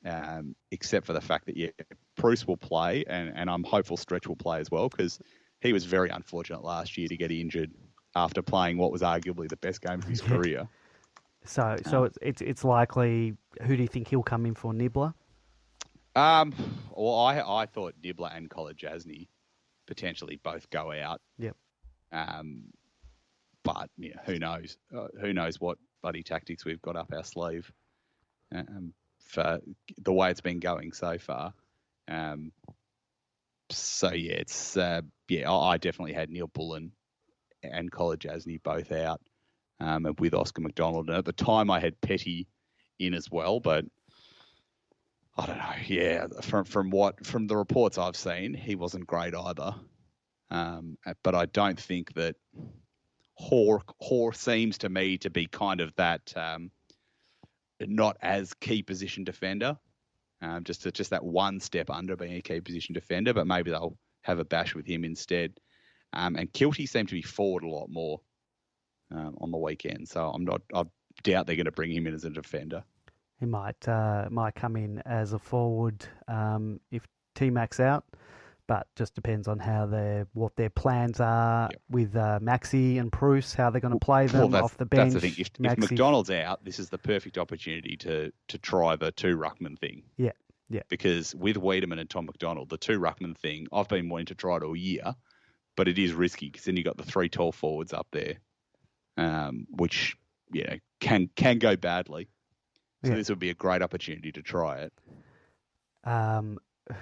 except for the fact that, Bruce will play, and I'm hopeful Stretch will play as well, because he was very unfortunate last year to get injured after playing what was arguably the best game of his career. So it's likely. Who do you think he'll come in for, Nibbler? Well, I thought Nibbler and Kolodjasny potentially both go out. Yep. But who knows? Who knows what bloody tactics we've got up our sleeve for the way it's been going so far. I definitely had Neil Bullen and Kolodjasny both out, and with Oscar McDonald. And at the time, I had Petty in as well, but I don't know. Yeah, from the reports I've seen, he wasn't great either. But I don't think that Hoare seems to me to be kind of that not as key position defender, just that one step under being a key position defender. But maybe they'll have a bash with him instead. And Kilty seemed to be forward a lot more on the weekend, so I doubt they're going to bring him in as a defender. He might come in as a forward if T-Mac's out. But just depends on what their plans are with Maxi and Bruce, how they're going to play them off the bench. That's the thing. If McDonald's out, this is the perfect opportunity to try the 2 ruckman thing. Yeah. Because with Wiedemann and Tom McDonald, the 2 ruckman thing, I've been wanting to try it all year, but it is risky because then you've got the 3 tall forwards up there, which can go badly. So this would be a great opportunity to try it.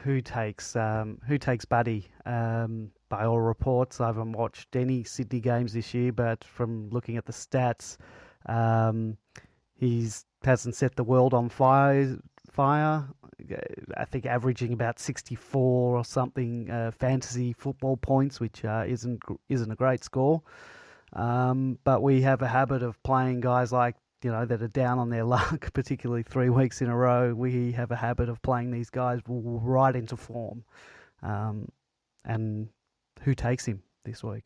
Who takes Buddy? By all reports, I haven't watched any Sydney games this year, but from looking at the stats, he hasn't set the world on fire. I think averaging about 64 or something fantasy football points, which isn't a great score. But we have a habit of playing guys like that are down on their luck, particularly 3 weeks in a row. We have a habit of playing these guys right into form. And who takes him this week?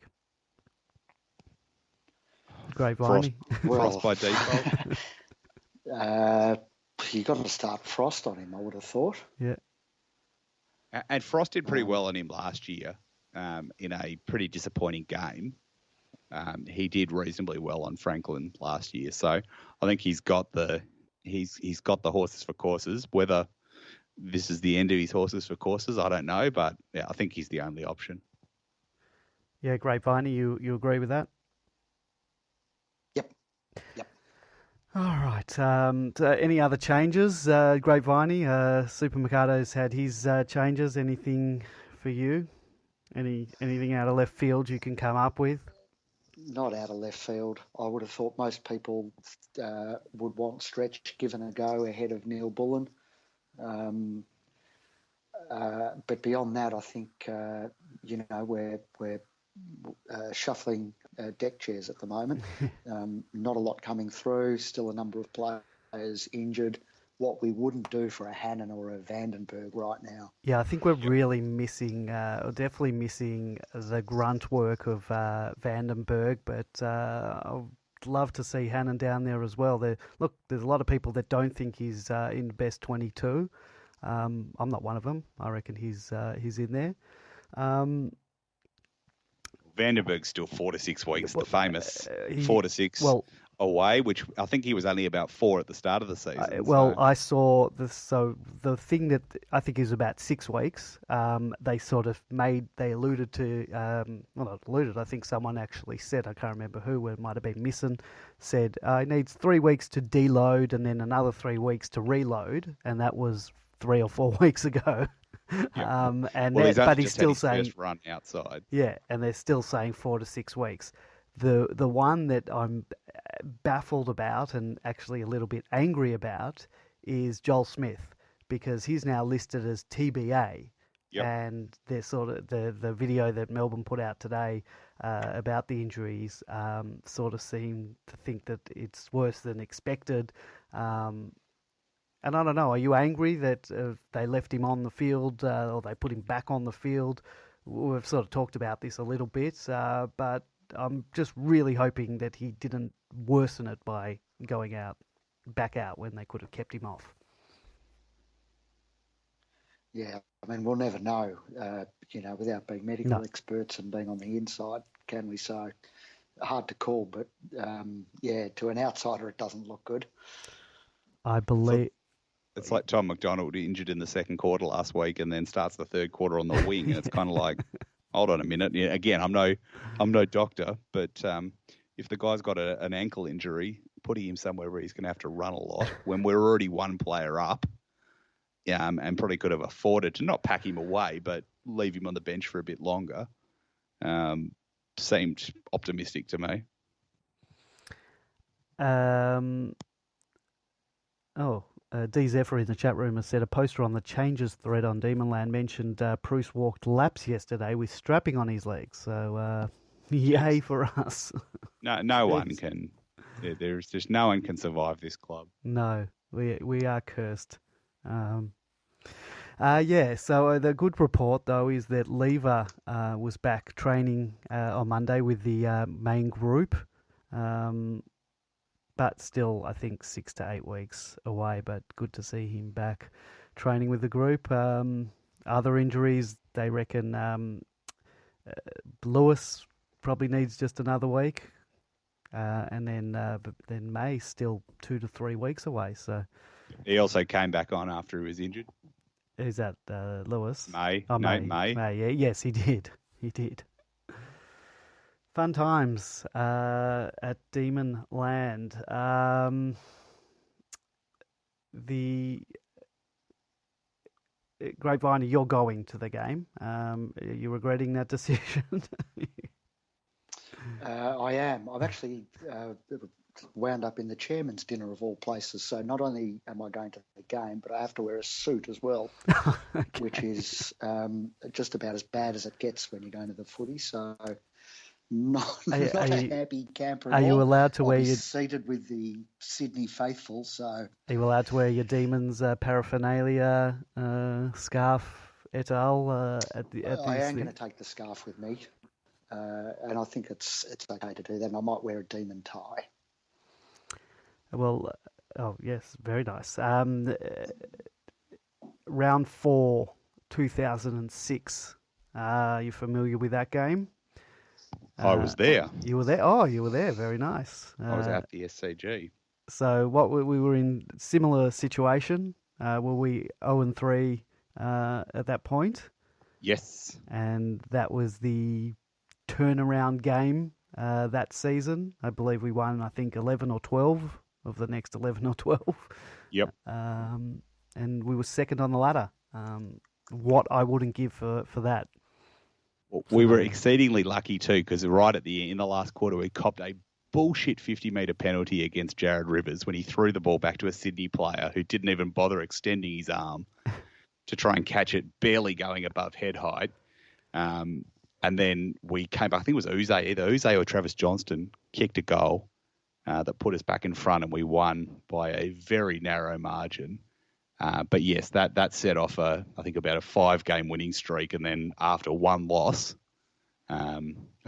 Great Viney. Frost by default. You got to start Frost on him, I would have thought. Yeah. And Frost did pretty well on him last year in a pretty disappointing game. He did reasonably well on Franklin last year, so I think he's got the horses for courses. Whether this is the end of his horses for courses, I don't know, but I think he's the only option. Yeah, great, Viney. You agree with that? Yep. All right. Any other changes? Great, Viney. Super Mercado's had his changes. Anything for you? Anything out of left field you can come up with? Not out of left field. I would have thought most people would want Stretch given a go ahead of Neil Bullen. But beyond that, I think we're shuffling deck chairs at the moment. Not a lot coming through. Still a number of players injured. What we wouldn't do for a Hannon or a Vandenberg right now. Yeah, I think we're really missing, definitely missing the grunt work of Vandenberg, but I'd love to see Hannon down there as well. There's a lot of people that don't think he's in the best 22. I'm not one of them. I reckon he's in there. Vandenberg's still 4 to 6 weeks, the famous 4 to 6 away, which I think he was only about 4 at the start of the season. I saw this. So the thing that I think is about 6 weeks, they alluded to, not alluded, I think someone actually said, I can't remember who, it might have been Misson, said he needs 3 weeks to deload and then another 3 weeks to reload, and that was 3 or 4 weeks ago. Yep. But he's still saying first run outside. Yeah, and they're still saying 4 to 6 weeks. The one that I'm baffled about and actually a little bit angry about is Joel Smith, because he's now listed as TBA. Yep. And they're sort of the video that Melbourne put out today about the injuries sort of seem to think that it's worse than expected. And I don't know, are you angry that they left him on the field or they put him back on the field? We've sort of talked about this a little bit, but I'm just really hoping that he didn't worsen it by going back out when they could have kept him off. Yeah, I mean, we'll never know, without being medical experts and being on the inside, can we? So hard to call, but to an outsider, it doesn't look good. I believe... It's like Tom McDonald injured in the second quarter last week and then starts the third quarter on the wing. And it's kind of like, hold on a minute. Yeah, again, I'm no doctor, but if the guy's got an ankle injury, putting him somewhere where he's going to have to run a lot when we're already one player up, and probably could have afforded to not pack him away, but leave him on the bench for a bit longer, seemed optimistic to me. D. Zephyr in the chat room has said a poster on the changes thread on Demonland mentioned Bruce walked laps yesterday with strapping on his legs. So, yay for us. No one can. There's just no one can survive this club. No, we are cursed. So the good report though is that Lever was back training on Monday with the main group. But still, I think 6 to 8 weeks away, but good to see him back training with the group. Other injuries, they reckon Lewis probably needs just another week. And then May still 2 to 3 weeks away. So he also came back on after he was injured. Is that Lewis? May. May. Yeah, yes, he did. Fun times at Demon Land. The Grapevine, you're going to the game. Are you regretting that decision? I am. I've actually wound up in the chairman's dinner of all places. So not only am I going to the game, but I have to wear a suit as well, okay. Which is just about as bad as it gets when you're going to the footy. So... Not a happy camper. Are you allowed to wear your seated with the Sydney faithful? So are you allowed to wear your Demons paraphernalia, scarf, et al. I am going to take the scarf with me, and I think it's okay to do that. And I might wear a Demon tie. Well, yes, very nice. Round 4, 2006. Are you familiar with that game? I was there. You were there? Oh, you were there. Very nice. I was at the SCG. So we were in similar situation. Were we 0-3 at that point? Yes. And that was the turnaround game that season. I believe we won, 11 or 12 of the next 11 or 12. Yep. And we were second on the ladder. What I wouldn't give for that. We were exceedingly lucky too, because right in the last quarter we copped a bullshit 50-metre penalty against Jared Rivers when he threw the ball back to a Sydney player who didn't even bother extending his arm to try and catch it, barely going above head height. And then we came back, I think it was either Uze or Travis Johnston kicked a goal that put us back in front, and we won by a very narrow margin. But yes, that set off I think about a 5-game winning streak, and then after one loss, I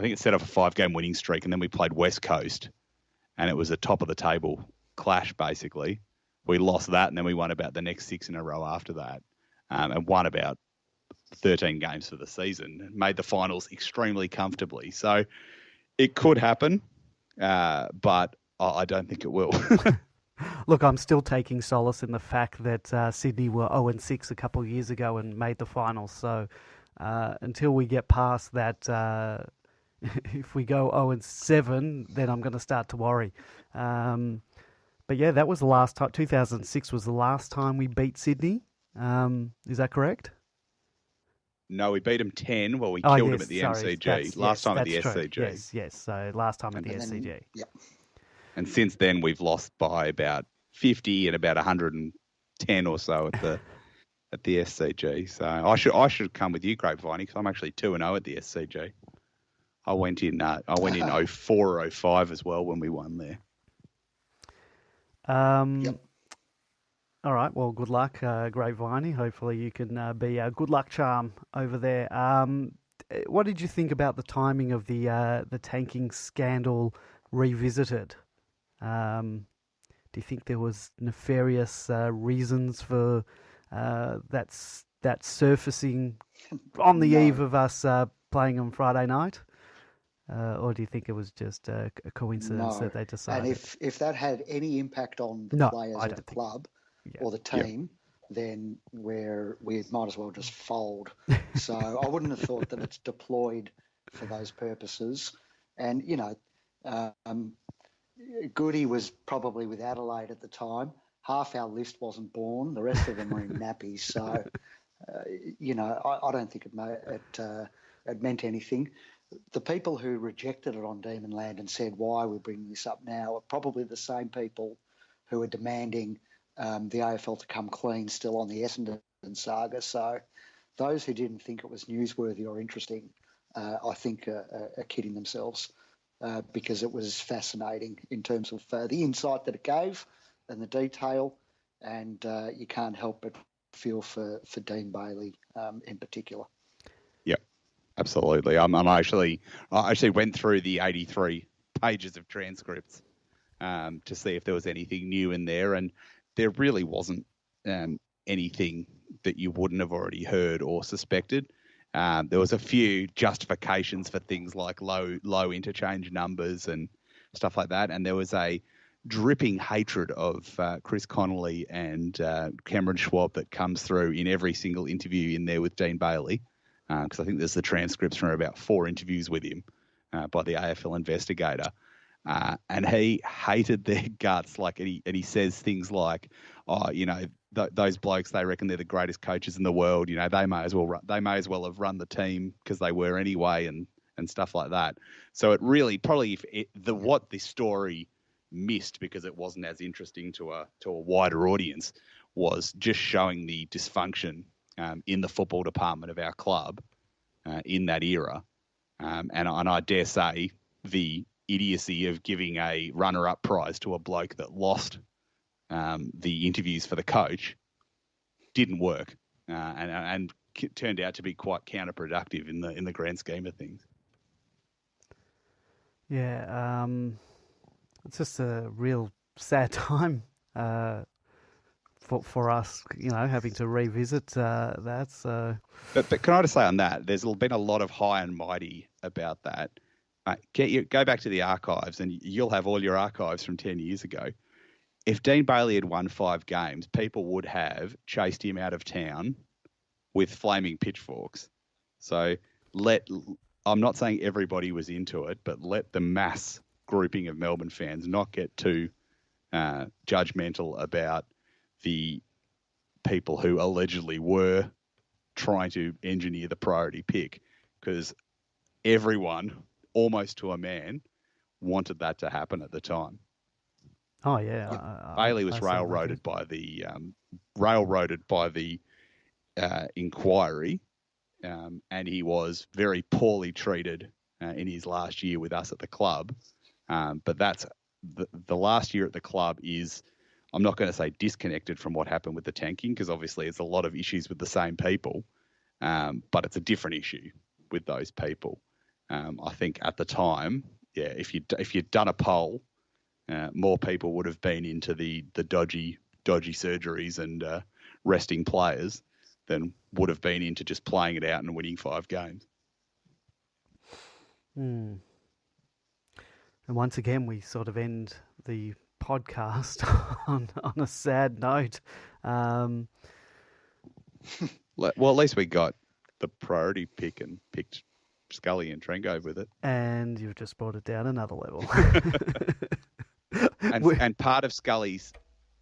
think it set off a 5-game winning streak, and then we played West Coast, and it was a top of the table clash basically. We lost that, and then we won about the next 6 in a row after that, and won about 13 games for the season, made the finals extremely comfortably. So it could happen, but I don't think it will. Look, I'm still taking solace in the fact that Sydney were 0-6 a couple of years ago and made the finals. So until we get past that, if we go 0-7, then I'm going to start to worry. But yeah, that was the last time. 2006 was the last time we beat Sydney. Is that correct? No, we beat them 10. Well, we killed them at the MCG. Last time at the SCG. Yes. So last time at the SCG. Yep. And since then, we've lost by about 50 and about 110 or so at the SCG. So I should come with you, Grapevine, because I'm actually 2-0 at the SCG. I went in 04 or 05 as well when we won there. Yep. All right. Well, good luck, Grapevine. Hopefully you can be a good luck charm over there. What did you think about the timing of the tanking scandal revisited? Do you think there was nefarious reasons for that surfacing on the eve of us playing on Friday night? Or do you think it was just a coincidence that they decided? And if that had any impact on the players of the club or the team, then we might as well just fold. So I wouldn't have thought that it's deployed for those purposes. And, Goody was probably with Adelaide at the time. Half our list wasn't born. The rest of them were in nappies. So, I don't think it meant anything. The people who rejected it on Demonland and said, why we're bringing this up now, are probably the same people who are demanding the AFL to come clean still on the Essendon saga. So those who didn't think it was newsworthy or interesting, I think are kidding themselves. Because it was fascinating in terms of the insight that it gave and the detail, and you can't help but feel for Dean Bailey in particular. Yep, absolutely. I actually went through the 83 pages of transcripts to see if there was anything new in there, and there really wasn't anything that you wouldn't have already heard or suspected. There was a few justifications for things like low interchange numbers and stuff like that. And there was a dripping hatred of Chris Connolly and Cameron Schwab that comes through in every single interview in there with Dean Bailey, because I think there's the transcripts from about 4 interviews with him by the AFL investigator. And he hated their guts. And he says things like, those blokes, they reckon they're the greatest coaches in the world. They may as well have run the team because they were anyway, and stuff like that. So it really probably what this story missed, because it wasn't as interesting to a wider audience, was just showing the dysfunction in the football department of our club in that era, and I dare say the idiocy of giving a runner-up prize to a bloke that lost the interviews for the coach didn't work, and turned out to be quite counterproductive in the grand scheme of things. Yeah, it's just a real sad time for us, having to revisit that. So, but can I just say on that, there's been a lot of high and mighty about that. Go back to the archives, and you'll have all your archives from 10 years ago. If Dean Bailey had won 5 games, people would have chased him out of town with flaming pitchforks. So I'm not saying everybody was into it, but let the mass grouping of Melbourne fans not get too judgmental about the people who allegedly were trying to engineer the priority pick, because everyone, almost to a man, wanted that to happen at the time. Oh yeah, Bailey was I certainly railroaded by the inquiry, and he was very poorly treated in his last year with us at the club. But that's the last year at the club is, I'm not going to say disconnected from what happened with the tanking, because obviously it's a lot of issues with the same people, but it's a different issue with those people. I think at the time, if you'd done a poll, more people would have been into the dodgy surgeries and resting players than would have been into just playing it out and winning 5 games. And once again, we sort of end the podcast on a sad note. Well, at least we got the priority pick and picked Scully and Trengo with it. And you've just brought it down another level. and part of Scully's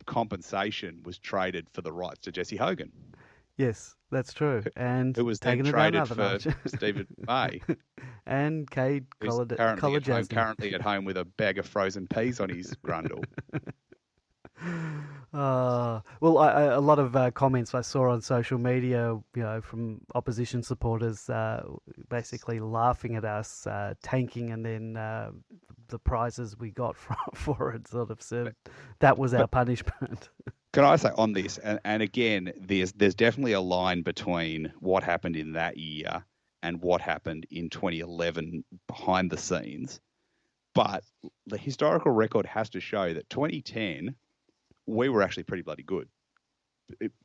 compensation was traded for the rights to Jesse Hogan. Yes, that's true. And it was then traded for Stephen May. And Cade Collar-Jasmine. Currently at home with a bag of frozen peas on his grundle. Well, a lot of comments I saw on social media, from opposition supporters, basically laughing at us tanking, and then the prizes we got for it sort of said that was our punishment. Can I say on this, and again, there's definitely a line between what happened in that year and what happened in 2011 behind the scenes, but the historical record has to show that 2010. We were actually pretty bloody good,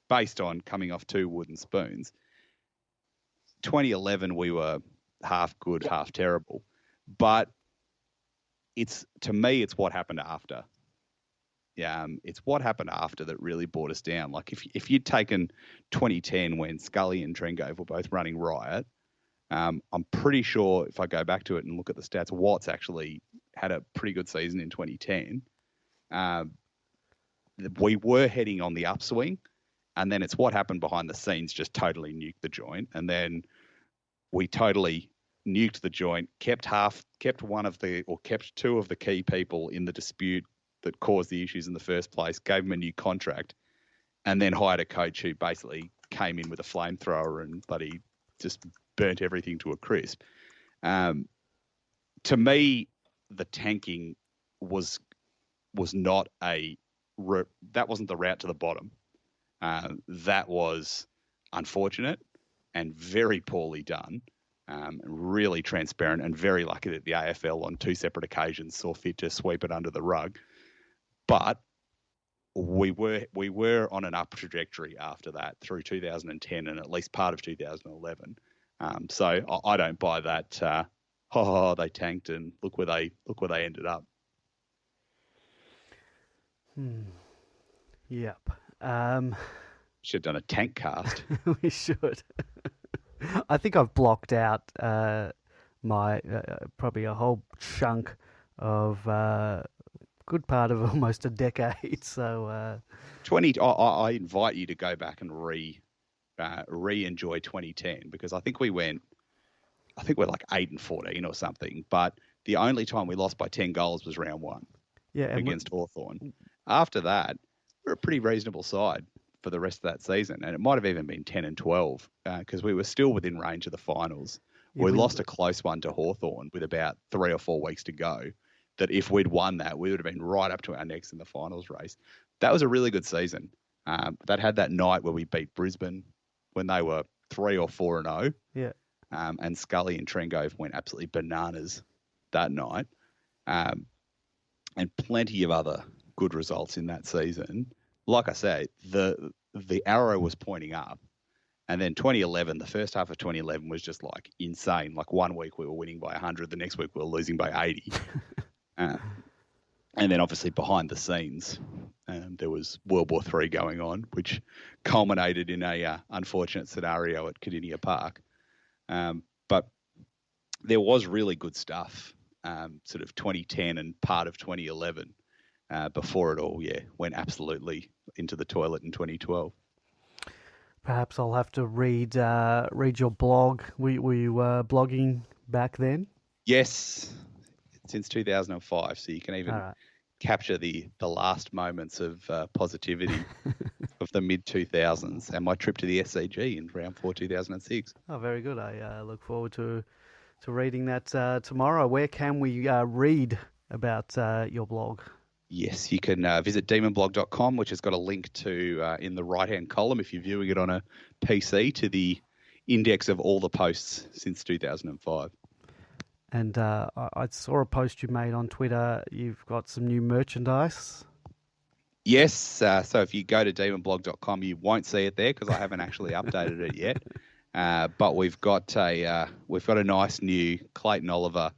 based on coming off 2 wooden spoons. 2011, we were half good, half terrible. But to me, it's what happened after. It's what happened after that really brought us down. Like if you'd taken 2010 when Scully and Trengove were both running riot, I'm pretty sure if I go back to it and look at the stats, Watts actually had a pretty good season in 2010. We were heading on the upswing, and then it's what happened behind the scenes just totally nuked the joint. And then we totally nuked the joint, kept 2 of the key people in the dispute that caused the issues in the first place, gave them a new contract, and then hired a coach who basically came in with a flamethrower and bloody just burnt everything to a crisp. To me, the tanking was not that wasn't the route to the bottom. That was unfortunate and very poorly done, really transparent, and very lucky that the AFL on 2 separate occasions saw fit to sweep it under the rug. But we were on an up trajectory after that through 2010 and at least part of 2011. So I don't buy that. They tanked and look where they ended up. Yep. Should have done a tank cast. We should. I think I've blocked out my probably a whole chunk of good part of almost a decade. So 20. I invite you to go back and re-enjoy 2010, because I think we're like 8-14 or something. But the only time we lost by 10 goals was round 1 against Hawthorn. After that, we're a pretty reasonable side for the rest of that season, and it might have even been 10-12 because we were still within range of the finals. We lost a close one to Hawthorn with about 3 or 4 weeks to go. That if we'd won that, we would have been right up to our necks in the finals race. That was a really good season. That had that night where we beat Brisbane when they were 3 or 4-0. Yeah. And Scully and Trengove went absolutely bananas that night. And plenty of other good results in that season. Like I say, the arrow was pointing up, and then 2011, the first half of 2011 was just like insane. Like 1 week we were winning by 100, the next week we were losing by 80, and then obviously behind the scenes, there was World War III going on, which culminated in a unfortunate scenario at Cardinia Park. But there was really good stuff, sort of 2010 and part of 2011. Before it all, went absolutely into the toilet in 2012. Perhaps I'll have to read your blog. Were you blogging back then? Yes. since 2005, so you can even capture the last moments of positivity of the mid 2000s and my trip to the SCG in round 4 2006. Oh, very good. I look forward to reading that tomorrow. Where can we read about your blog? Yes, you can visit demonblog.com, which has got a link to, in the right-hand column, if you're viewing it on a PC, to the index of all the posts since 2005. And I saw a post you made on Twitter. You've got some new merchandise. Yes, so if you go to demonblog.com, you won't see it there because I haven't actually updated it yet. But we've got a nice new Clayton Oliver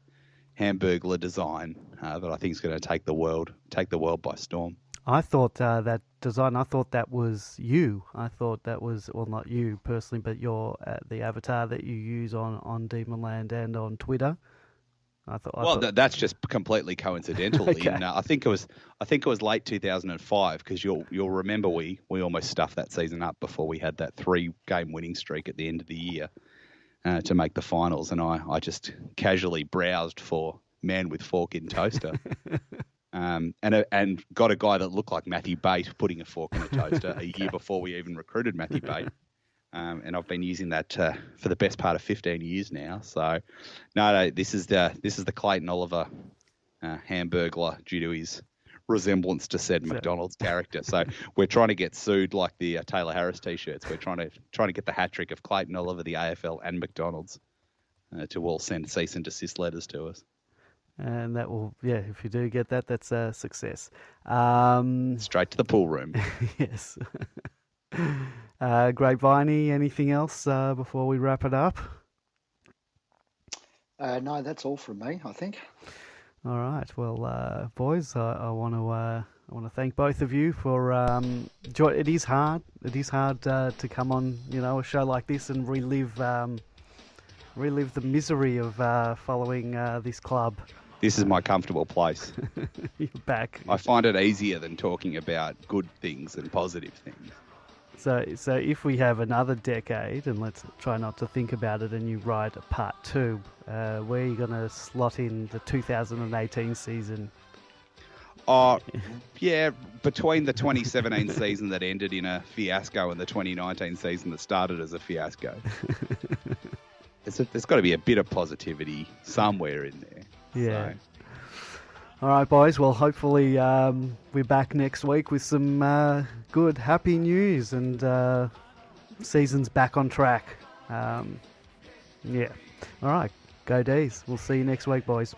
Hamburglar design that I think is going to take the world by storm. I thought that design. I thought that was you. I thought that was, well, not you personally, but your the avatar that you use on Demonland and on Twitter. That's just completely coincidental. Okay. I think it was late 2005 because you'll remember we almost stuffed that season up before we had that 3-game winning streak at the end of the year to make the finals, and I just casually browsed for man with fork in toaster, and got a guy that looked like Matthew Bate putting a fork in a toaster a year before we even recruited Matthew Bate. And I've been using that for the best part of 15 years now. So, no, this is the Clayton Oliver Hamburglar due to his resemblance to said McDonald's character. So we're trying to get sued like the Taylor Harris T-shirts. We're trying to get the hat trick of Clayton Oliver, the AFL, and McDonald's to all send cease and desist letters to us. And that will, if you do get that, that's a success. Straight to the pool room. Yes. Grapeviney, anything else before we wrap it up? No, that's all from me, I think. All right. Well, boys, I want to thank both of you for it is hard. It is hard to come on, a show like this and relive the misery of following this club. This is my comfortable place. You're back. I find it easier than talking about good things and positive things. So if we have another decade, and let's try not to think about it, and you write a part 2, where are you going to slot in the 2018 season? Yeah, between the 2017 season that ended in a fiasco and the 2019 season that started as a fiasco. There's got to be a bit of positivity somewhere in there. Yeah. So. All right, boys. Well, hopefully we're back next week with some good, happy news and season's back on track. Yeah. All right. Go D's. We'll see you next week, boys.